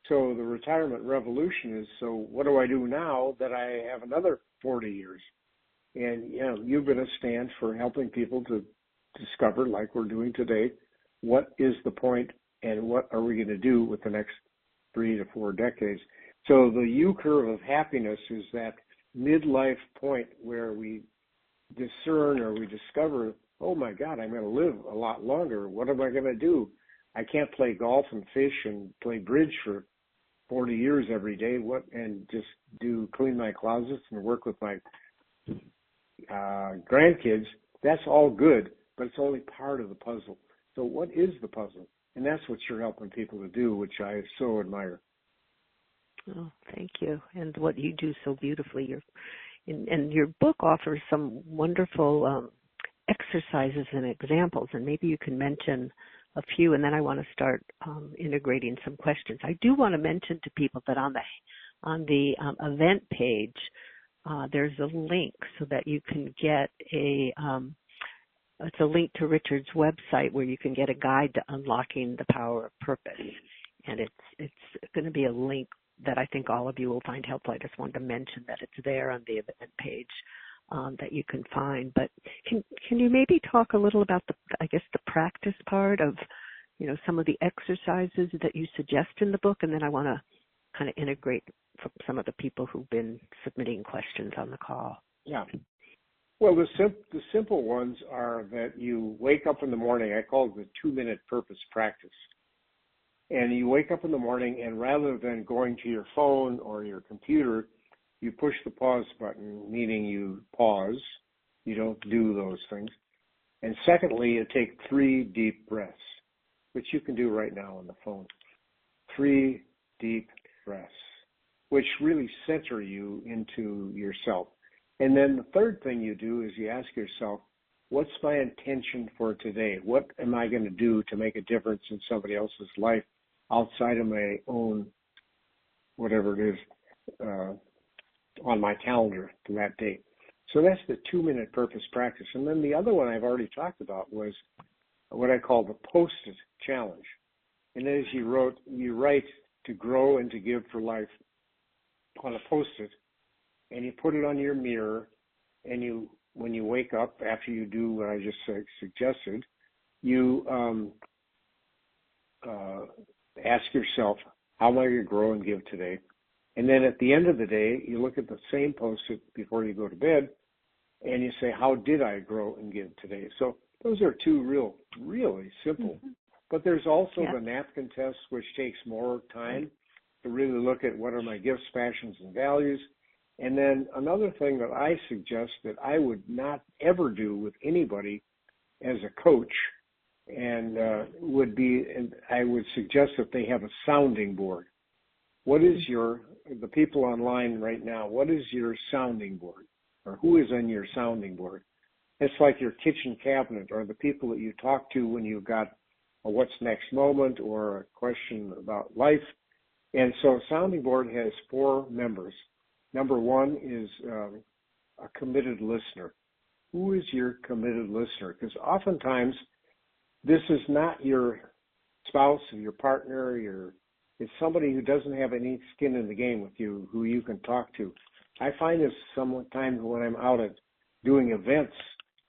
So the retirement revolution is, so what do I do now that I have another 40 years? And, you've been a stand for helping people to discover, like we're doing today, what is the point and what are we going to do with the next 3 to 4 decades. So the U curve of happiness is that midlife point where we discern or we discover, oh my God, I'm going to live a lot longer. What am I going to do? I can't play golf and fish and play bridge for 40 years every day. And just clean my closets and work with my grandkids. That's all good, but it's only part of the puzzle. So what is the puzzle? And that's what you're helping people to do, which I so admire. Oh, thank you. And what you do so beautifully. And your book offers some wonderful exercises and examples, and maybe you can mention a few, and then I want to start integrating some questions. I do want to mention to people that on the event page, there's a link so that you can get it's a link to Richard's website where you can get a guide to unlocking the power of purpose. And it's going to be a link that I think all of you will find helpful. I just wanted to mention that it's there on the event page that you can find. But can you maybe talk a little about the practice part of, some of the exercises that you suggest in the book, and then I want to kind of integrate from some of the people who've been submitting questions on the call. Yeah. Well, the simple ones are that you wake up in the morning. I call it the 2-minute purpose practice. And you wake up in the morning, and rather than going to your phone or your computer, you push the pause button, meaning you pause. You don't do those things. And secondly, you take 3 deep breaths, which you can do right now on the phone. 3 deep breaths, which really center you into yourself. And then the third thing you do is you ask yourself, what's my intention for today? What am I going to do to make a difference in somebody else's life outside of my own, whatever it is, on my calendar for that day? So that's the 2-minute purpose practice. And then the other one I've already talked about was what I call the Post-it challenge. And as you write to grow and to give for life on a Post-it, and you put it on your mirror, and when you wake up after you do what I just suggested, you ask yourself, how am I going to grow and give today? And then at the end of the day, you look at the same Post-it before you go to bed, and you say, how did I grow and give today? So those are 2 really simple. Mm-hmm. But there's also the napkin test, which takes more time to really look at what are my gifts, passions, and values. And then another thing that I suggest that I would not ever do with anybody as a coach and I would suggest that they have a sounding board. What is the people online right now, what is your sounding board? Or who is on your sounding board? It's like your kitchen cabinet or the people that you talk to when you've got a what's next moment or a question about life. And so a sounding board has 4 members. Number 1 is a committed listener. Who is your committed listener? Because oftentimes this is not your spouse, your partner, it's somebody who doesn't have any skin in the game with you, who you can talk to. I find this sometimes when I'm out at doing events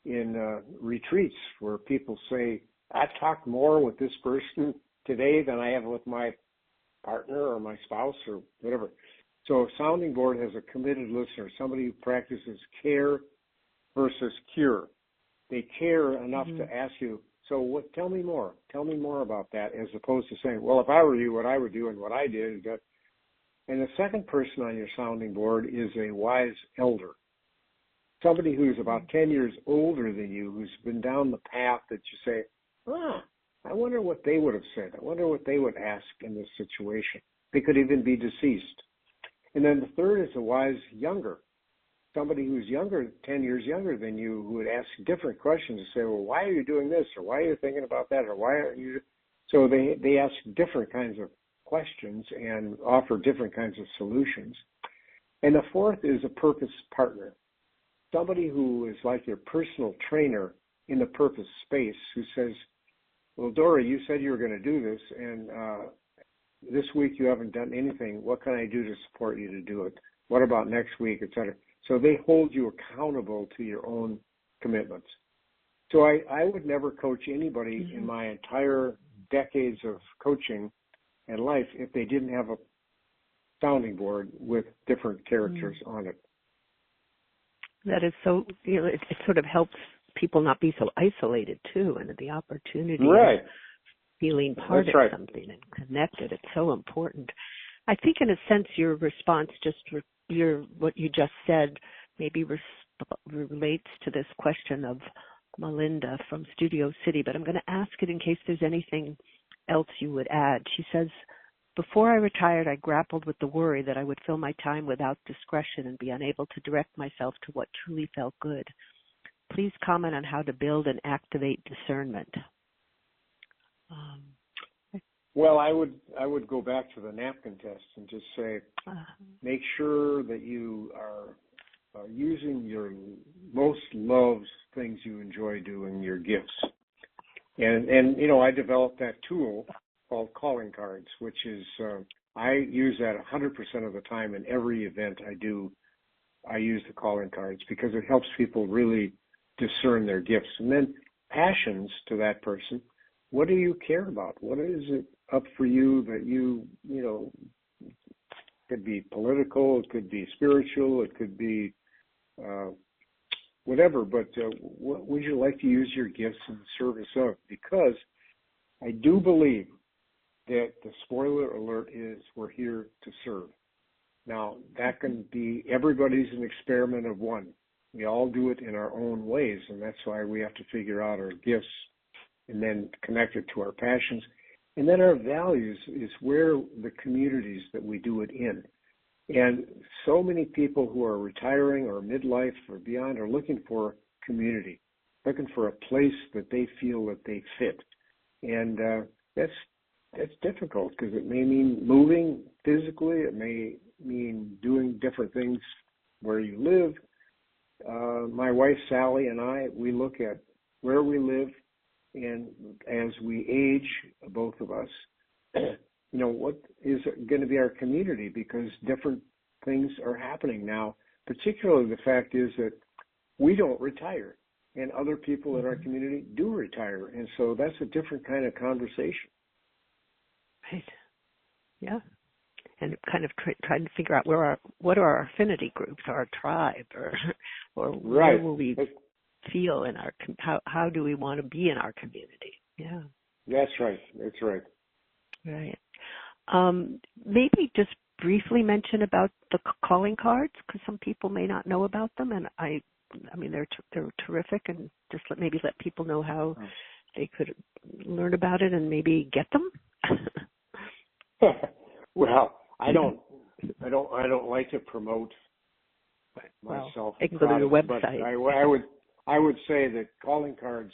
in retreats where people say, I talked more with this person today than I have with my partner or my spouse or whatever. So a sounding board has a committed listener, somebody who practices care versus cure. They care enough to ask you, so tell me more. Tell me more about that, as opposed to saying, well, if I were you, what I would do and what I did is that. And the second person on your sounding board is a wise elder, somebody who's about 10 years older than you, who's been down the path that you say, I wonder what they would have said. I wonder what they would ask in this situation. They could even be deceased. And then the third is a wise younger, somebody who's younger, 10 years younger than you, who would ask different questions and say, well, why are you doing this? Or why are you thinking about that? Or why are you? So they ask different kinds of questions and offer different kinds of solutions. And the fourth is a purpose partner, somebody who is like your personal trainer in the purpose space, who says, well, Dora, you said you were going to do this, and this week you haven't done anything. What can I do to support you to do it? What about next week, et cetera? So they hold you accountable to your own commitments. So I would never coach anybody in my entire decades of coaching and life if they didn't have a sounding board with different characters on it. That is so, it sort of helps people not be so isolated too, and the opportunity of feeling part of something and connected. It's so important. I think in a sense your response, what you just said, maybe relates to this question of Melinda from Studio City, but I'm going to ask it in case there's anything else you would add. She says, before I retired, I grappled with the worry that I would fill my time without discretion and be unable to direct myself to what truly felt good. Please comment on how to build and activate discernment. Well, I would go back to the napkin test and just say, make sure that you are using your most loved things you enjoy doing, your gifts. And I developed that tool called calling cards, which is, I use that 100% of the time in every event I do. I use the calling cards because it helps people really discern their gifts. And then passions to that person. What do you care about? What is it up for you that you could be political, it could be spiritual, it could be whatever, but what would you like to use your gifts in the service of? Because I do believe that the spoiler alert is we're here to serve. Now, that can be, everybody's an experiment of one. We all do it in our own ways, and that's why we have to figure out our gifts and then connect it to our passions. And then our values is where the communities that we do it in. And so many people who are retiring or midlife or beyond are looking for community, looking for a place that they feel that they fit. And that's difficult because it may mean moving physically. It may mean doing different things where you live. My wife, Sally, and I, we look at where we live, and as we age, both of us, what is going to be our community, because different things are happening now. Particularly the fact is that we don't retire, and other people in our community do retire, and so that's a different kind of conversation. Right. Yeah. And kind of trying to figure out what are our affinity groups, our tribe, or where will we feel in our, how do we want to be in our community? Yeah. That's right. That's right. Right. Maybe just briefly mention about the calling cards, because some people may not know about them, and I mean they're terrific, and just maybe let people know how they could learn about it and maybe get them. Well, I don't like to promote myself. They can go to your website. I would say that calling cards,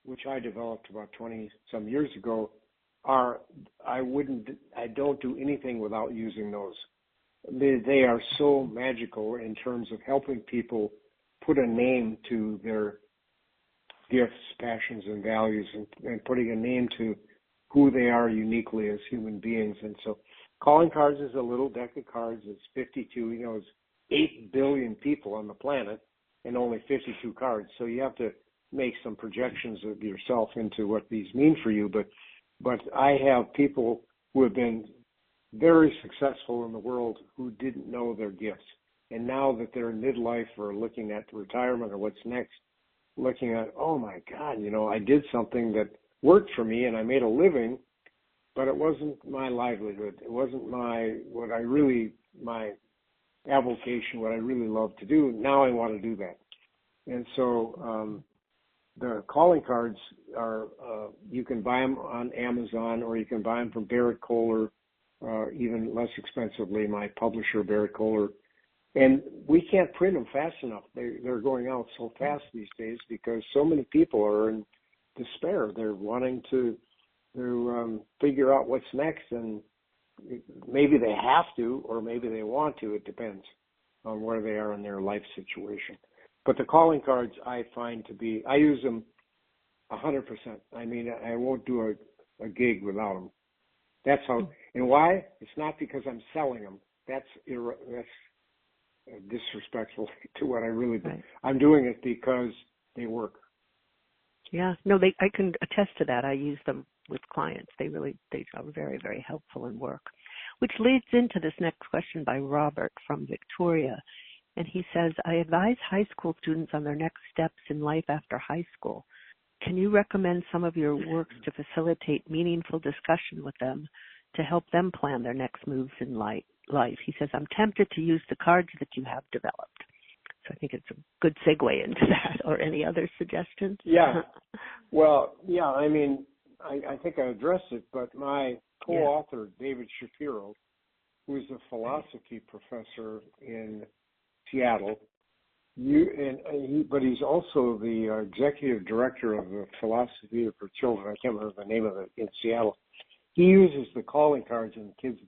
which I developed about 20 some years ago, I don't do anything without using those. They are so magical in terms of helping people put a name to their gifts, passions, and values, and putting a name to who they are uniquely as human beings. And so calling cards is a little deck of cards. It's 52, it's 8 billion people on the planet and only 52 cards. So you have to make some projections of yourself into what these mean for you. But I have people who have been very successful in the world who didn't know their gifts. And now that they're in midlife or looking at retirement or what's next, looking at, oh my God, I did something that worked for me and I made a living, but it wasn't my livelihood. It wasn't my avocation, what I really love to do. Now I want to do that. And so the calling cards are, you can buy them on Amazon or you can buy them from Barrett Kohler, even less expensively, my publisher, Barrett Kohler. And we can't print them fast enough. They're going out so fast these days because so many people are in despair. They're wanting to figure out what's next, and maybe they have to or maybe they want to. It depends on where they are in their life situation. But the calling cards I find to be, I use them 100%. I mean, I won't do a gig without them. That's how. And why? It's not because I'm selling them. That's disrespectful to what I really do. Right. I'm doing it because they work. Yeah, no, I can attest to that. I use them with clients. They are very, very helpful in work, which leads into this next question by Robert from Victoria. And he says, I advise high school students on their next steps in life after high school. Can you recommend some of your works to facilitate meaningful discussion with them to help them plan their next moves in life? He says, I'm tempted to use the cards that you have developed. So I think it's a good segue into that. Or any other suggestions? Yeah. Well, yeah, I mean, I think I addressed it, but my co-author, David Shapiro, who is a philosophy professor in Seattle, but he's also the executive director of the Philosophy for Children. I can't remember the name of it in Seattle. He uses the calling cards in kids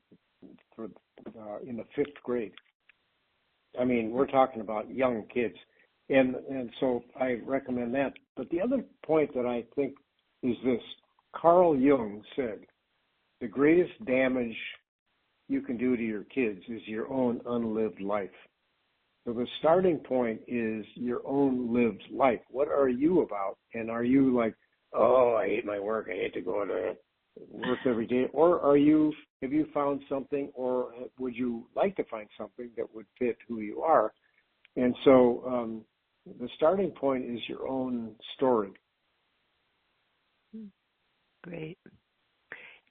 in the 5th grade. I mean, we're talking about young kids, and so I recommend that. But the other point that I think is this: Carl Jung said, "The greatest damage you can do to your kids is your own unlived life." So the starting point is your own lived life. What are you about? And are you like, oh, I hate my work, I hate to go to work every day? Or have you found something, or would you like to find something that would fit who you are? And so the starting point is your own story. Great.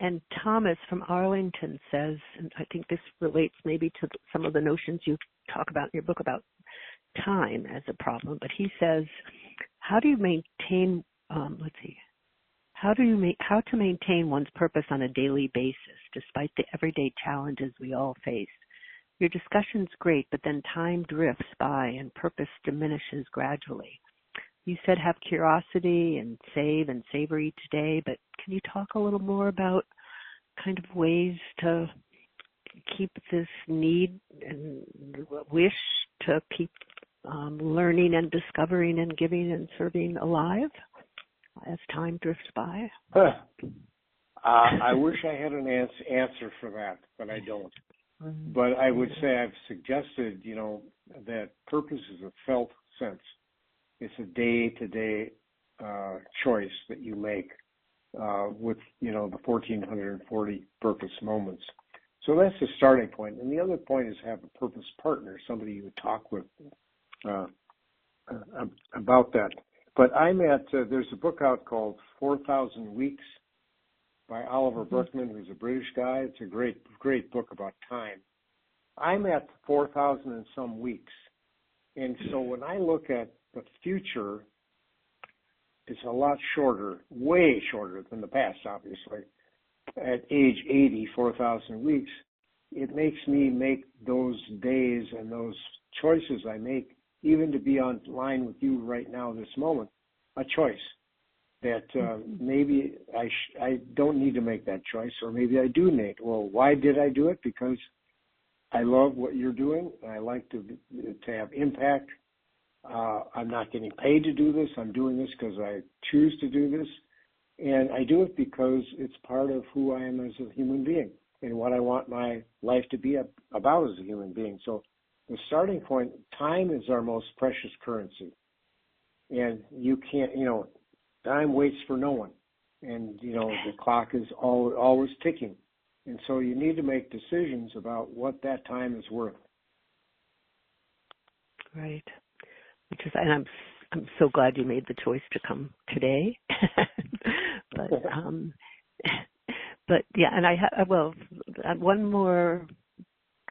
And Thomas from Arlington says, and I think this relates maybe to some of the notions you talk about in your book about time as a problem, but he says, how do you maintain, how to maintain one's purpose on a daily basis despite the everyday challenges we all face? Your discussion's great, but then time drifts by and purpose diminishes gradually. You said have curiosity and save and savor each day, but can you talk a little more about kind of ways to keep this need and wish to keep learning and discovering and giving and serving alive as time drifts by? I wish I had an answer for that, but I don't. But I would say I've suggested, that purpose is a felt sense. It's a day-to-day choice that you make with, the 1,440 purpose moments. So that's the starting point. And the other point is have a purpose partner, somebody you would talk with about that. But there's a book out called 4,000 Weeks by Oliver Burkeman, who's a British guy. It's a great, great book about time. I'm at 4,000 and some weeks. And so when I look at the future, it's a lot shorter, way shorter than the past, obviously. At age 80, 4,000 weeks, it makes me make those days and those choices I make, even to be on line with you right now, this moment, a choice that maybe I don't need to make that choice, or maybe I do need. Well, why did I do it? Because I love what you're doing. I like to have impact. I'm not getting paid to do this. I'm doing this because I choose to do this. And I do it because it's part of who I am as a human being and what I want my life to be about as a human being. So the starting point, time is our most precious currency. And you can't, time waits for no one. And, the clock is always ticking. And so you need to make decisions about what that time is worth. Right. And I'm so glad you made the choice to come today. But yeah, and I have, one more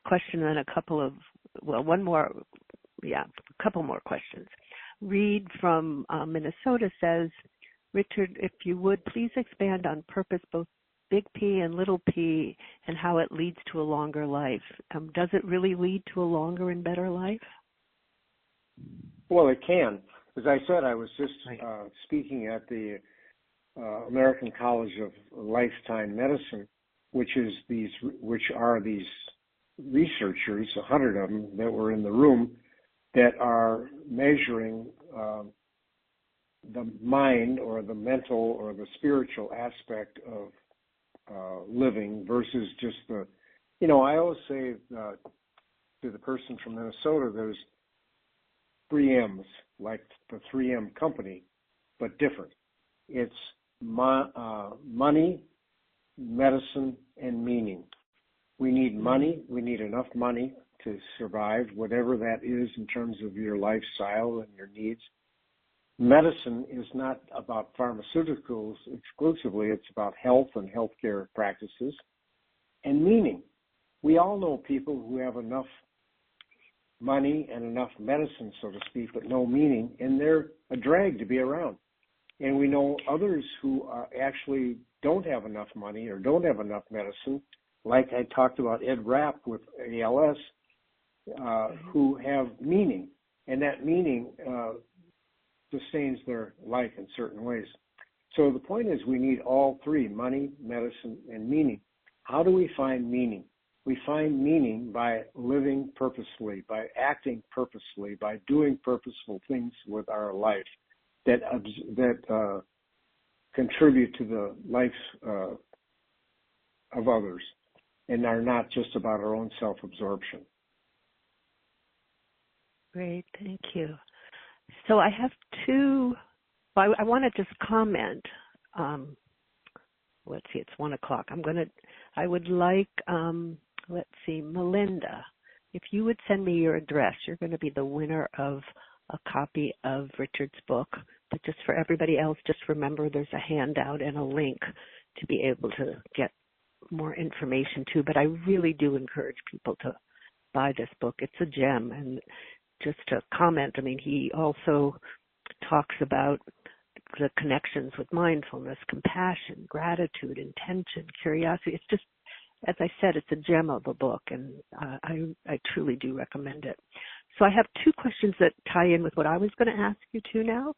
question and a couple more questions. Reed from Minnesota says, Richard, if you would please expand on purpose, both big P and little p, and how it leads to a longer life. Does it really lead to a longer and better life? Well, it can. As I said, I was just speaking at the American College of Lifetime Medicine, which are these researchers, 100 of them that were in the room, that are measuring the mind or the mental or the spiritual aspect of living versus just the, I always say to the person from Minnesota, there's 3 M's, like the 3M company, but different. It's money, medicine, and meaning. We need money. We need enough money to survive, whatever that is in terms of your lifestyle and your needs. Medicine is not about pharmaceuticals exclusively. It's about health and healthcare practices. And meaning. We all know people who have enough money and enough medicine, so to speak, but no meaning, and they're a drag to be around. And we know others who actually don't have enough money or don't have enough medicine, like I talked about Ed Rapp with ALS, who have meaning, and that meaning sustains their life in certain ways. So the point is we need all 3, money, medicine, and meaning. How do we find meaning? We find meaning by living purposefully, by acting purposefully, by doing purposeful things with our life that contribute to the life of others and are not just about our own self-absorption. Great, thank you. So I have 2. I want to just comment. Let's see, it's 1:00. I would like. Let's see, Melinda, if you would send me your address, you're going to be the winner of a copy of Richard's book. But just for everybody else, just remember there's a handout and a link to be able to get more information too. But I really do encourage people to buy this book. It's a gem. And just to comment, he also talks about the connections with mindfulness, compassion, gratitude, intention, curiosity. It's just, as I said, it's a gem of a book, and I truly do recommend it. So I have 2 questions that tie in with what I was going to ask you to now.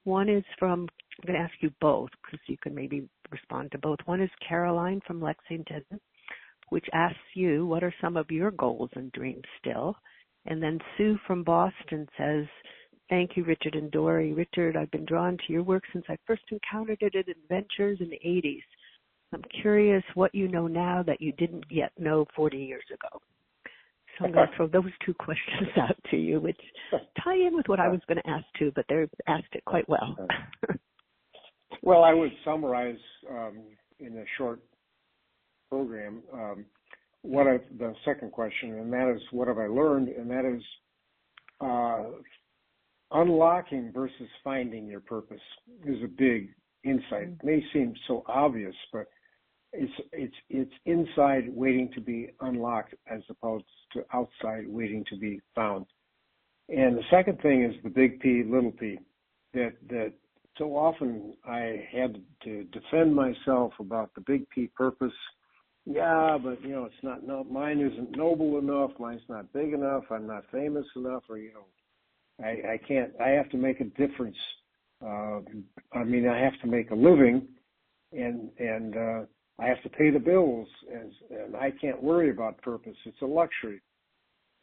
One is I'm going to ask you both because you can maybe respond to both. One is Caroline from Lexington, which asks you, what are some of your goals and dreams still? And then Sue from Boston says, thank you, Richard and Dory. Richard, I've been drawn to your work since I first encountered it at Adventures in the 80s. I'm curious what you know now that you didn't yet know 40 years ago. So I'm going to throw those 2 questions out to you, which tie in with what I was going to ask too, but they've asked it quite well. Well, I would summarize in a short program the second question, and that is, what have I learned? And that is unlocking versus finding your purpose is a big insight. It may seem so obvious, but it's inside waiting to be unlocked as opposed to outside waiting to be found. And the second thing is the big P, little p, that so often I had to defend myself about the big P purpose. Yeah, but it's not, mine isn't noble enough, mine's not big enough, I'm not famous enough, or I can't, I have to make a difference. I have to make a living, and I have to pay the bills, and I can't worry about purpose. It's a luxury.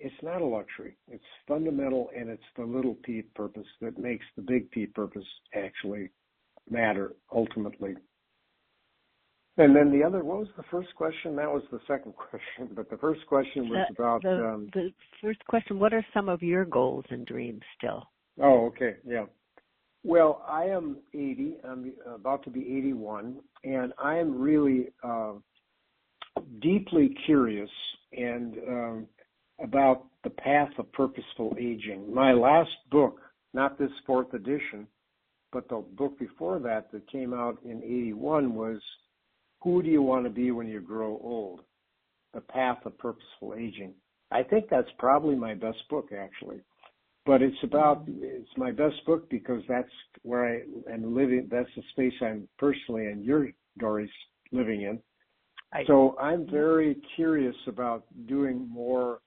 It's not a luxury. It's fundamental, and it's the little p purpose that makes the big P purpose actually matter ultimately. And then the other, what was the first question? That was the second question, but the first question was about... The first question, what are some of your goals and dreams still? Oh, okay, yeah. Well, I am 80. I'm about to be 81, and I am really deeply curious and about the path of purposeful aging. My last book, not this fourth edition, but the book before that came out in 81 was Who Do You Want to Be When You Grow Old? The Path of Purposeful Aging. I think that's probably my best book, actually. But it's my best book because that's where I am living. That's the space I'm personally and you're, Doris, living in. So I'm very curious about doing more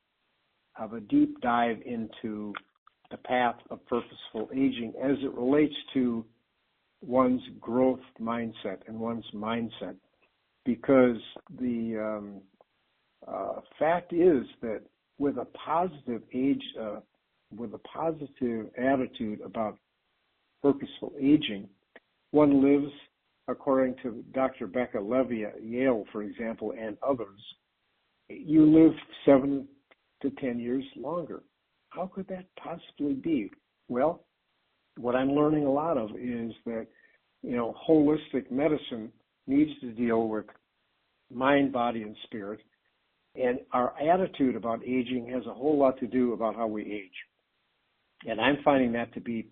of a deep dive into the path of purposeful aging as it relates to one's growth mindset and one's mindset. Because the fact is that with a positive with a positive attitude about purposeful aging, one lives, according to Dr. Becca Levy at Yale, for example, and others, you live 7 to 10 years longer. How could that possibly be? Well, what I'm learning a lot of is that, holistic medicine needs to deal with mind, body, and spirit. And our attitude about aging has a whole lot to do about how we age. And I'm finding that to be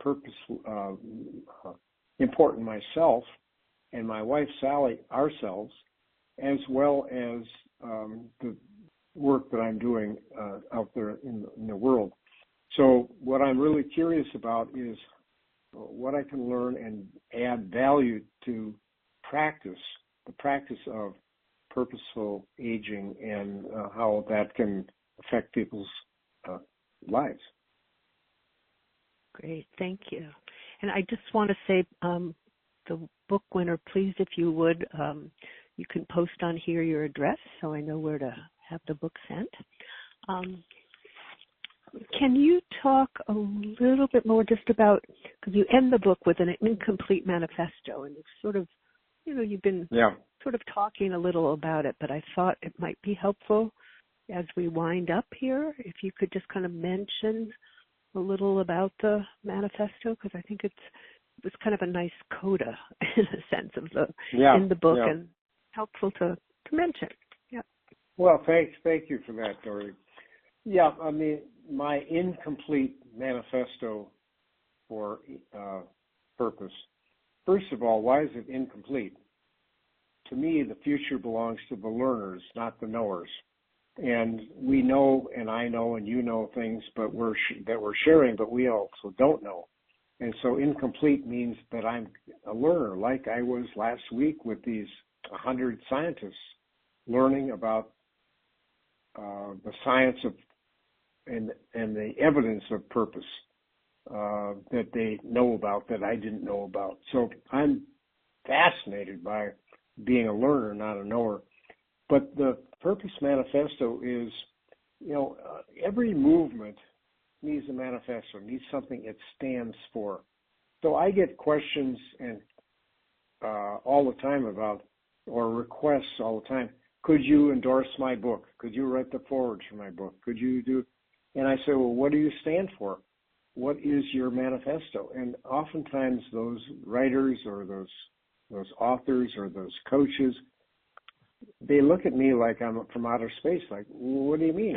important myself and my wife, Sally, ourselves, as well as the work that I'm doing out there in the world. So what I'm really curious about is what I can learn and add value to the practice of purposeful aging and how that can affect people's lives. Great, thank you. And I just want to say, the book winner, please, if you would, you can post on here your address so I know where to have the book sent. Can you talk a little bit more just about, because you end the book with an incomplete manifesto, and it's sort of, you've been sort of talking a little about it, but I thought it might be helpful as we wind up here, if you could just kind of mention a little about the manifesto, because I think it was kind of a nice coda in a sense of in the book and helpful to mention. Yeah. Well, thank you for that, Dory. Yeah, I mean, my incomplete manifesto for purpose. First of all, why is it incomplete? To me, the future belongs to the learners, not the knowers. And we know, and I know, and you know things, but we're sharing, but we also don't know. And so incomplete means that I'm a learner, like I was last week with these 100 scientists learning about the science of and the evidence of purpose that they know about that I didn't know about. So I'm fascinated by being a learner, not a knower. But the Purpose Manifesto is, every movement needs a manifesto, needs something it stands for. So I get questions and all the time about, or requests all the time, could you endorse my book? Could you write the foreword for my book? Could you do? And I say, well, what do you stand for? What is your manifesto? And oftentimes those writers or those authors or those coaches, they look at me like I'm from outer space. Like, what do you mean?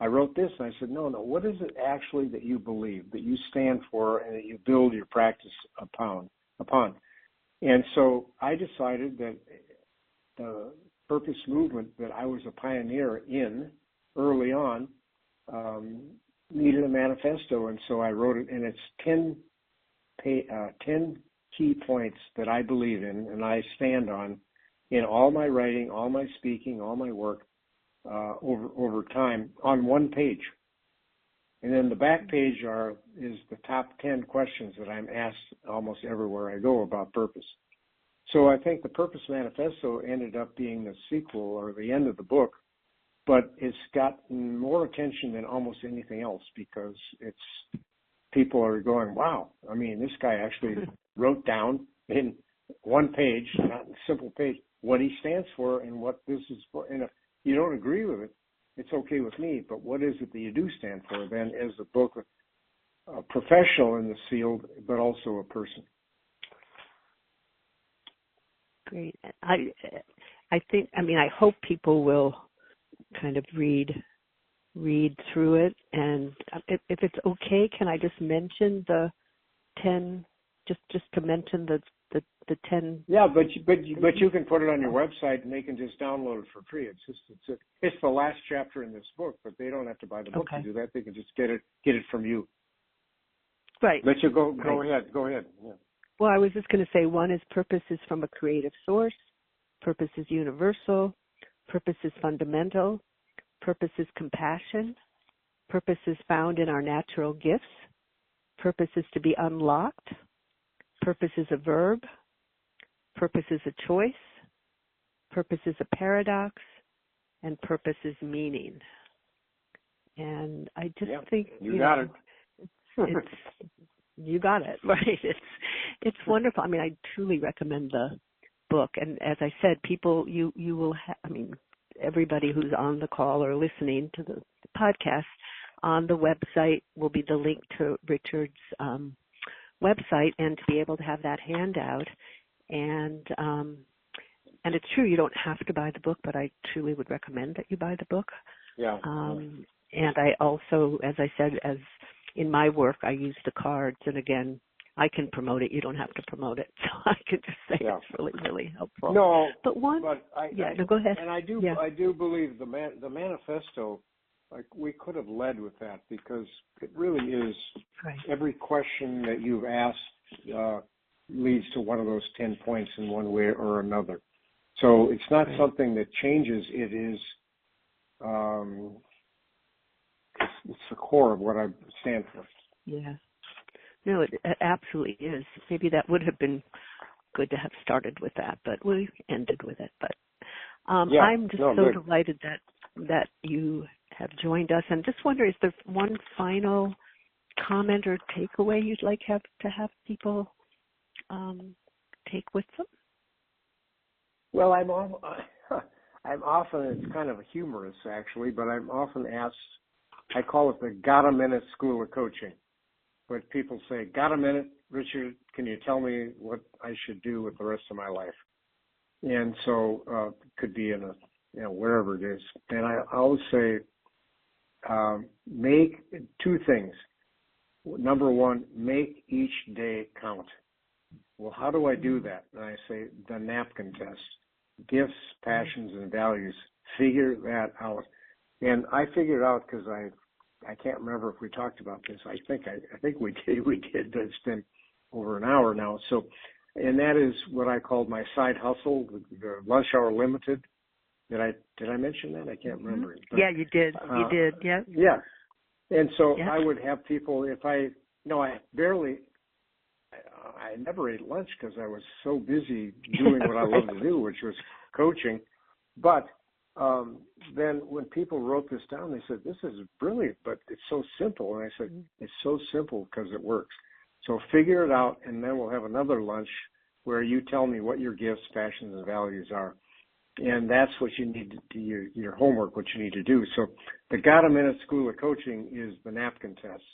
I wrote this, and I said, no. What is it actually that you believe, that you stand for, and that you build your practice upon? And so I decided that the purpose movement that I was a pioneer in early on needed a manifesto, and so I wrote it, and it's 10 key points that I believe in and I stand on in all my writing, all my speaking, all my work over time on one page. And then the back page is the top 10 questions that I'm asked almost everywhere I go about purpose. So I think the Purpose Manifesto ended up being the sequel or the end of the book, but it's gotten more attention than almost anything else because people are going, wow, I mean, this guy actually wrote down in one page, not a simple page, what he stands for and what this is for. And if you don't agree with it, it's okay with me, but what is it that you do stand for then as both a professional in this field, but also a person? Great. I think, I mean, I hope people will kind of read through it. And if it's okay, can I just mention the 10, just to mention the 10? Yeah, but you can put it on your website and they can just download it for free. It's the last chapter in this book, but they don't have to buy the book to do that. They can just get it from you. Right. Let you go ahead. Go ahead. Yeah. Well, I was just going to say, one is purpose is from a creative source. Purpose is universal. Purpose is fundamental. Purpose is compassion. Purpose is found in our natural gifts. Purpose is to be unlocked. Purpose is a verb. Purpose is a choice. Purpose is a paradox. And purpose is meaning. And I just think you got it. It's you got it, right? It's wonderful. I mean, I truly recommend the book. And as I said, people, you will I mean, everybody who's on the call or listening to the podcast, on the website will be the link to Richard's website, and to be able to have that handout. And it's true, you don't have to buy the book, but I truly would recommend that you buy the book. Yeah. And I also, as I said, as in my work, I use the cards, and again, I can promote it. You don't have to promote it, so I can just say it's really, really helpful. No, but go ahead. And I do believe the manifesto, like, we could have led with that, because it really is every question that you've asked leads to one of those 10 points in one way or another. So it's not something that changes. It is it's the core of what I stand for. Yeah. No, it absolutely is. Maybe that would have been good to have started with that, but we ended with it. But I'm just delighted that you have joined us, and just wonder, is there one final comment or takeaway you'd like to have people take with them? Well, I'm often, it's kind of humorous actually, but I'm often asked, I call it the got a minute school of coaching. But people say, got a minute, Richard, can you tell me what I should do with the rest of my life? And so it could be in wherever it is. And I always say, make two things. Number one, make each day count. Well, how do I do that? And I say the napkin test. Gifts, passions, and values. Figure that out. And I figured out because I can't remember if we talked about this. I think we did. But it's been over an hour now. So, and that is what I called my side hustle, the Lunch Hour Limited. Did I mention that? I can't remember. But, yeah, you did. You did. Yeah. Yeah. And so I would have people, if I never ate lunch because I was so busy doing what I love to do, which was coaching. But then when people wrote this down, they said, this is brilliant, but it's so simple. And I said, it's so simple because it works. So figure it out, and then we'll have another lunch where you tell me what your gifts, passions, and values are. And that's what you need to do, your homework, what you need to do. So the Got a Minute School of Coaching is the napkin test.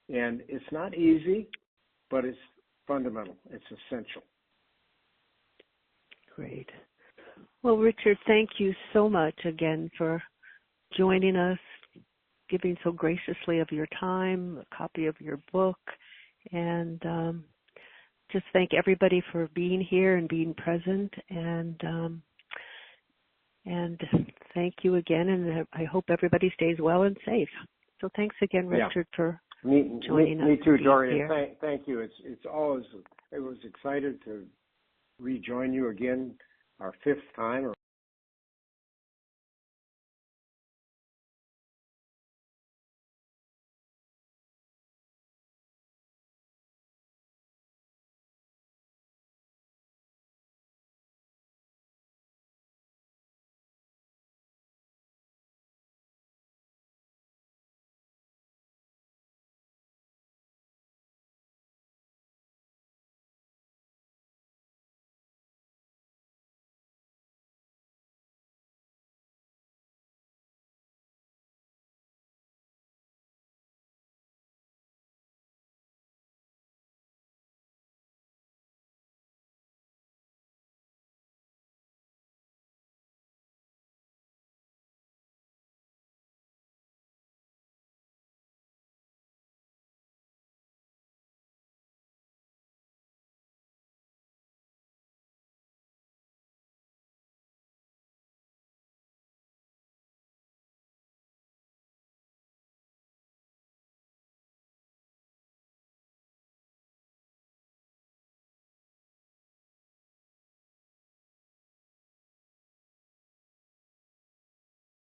And it's not easy, but it's fundamental. It's essential. Great. Well, Richard, thank you so much again for joining us, giving so graciously of your time, a copy of your book, and just thank everybody for being here and being present, and thank you again, and I hope everybody stays well and safe. So thanks again, Richard, for joining us. Me too, Dorian. Thank you. It was excited to rejoin you again, our fifth time.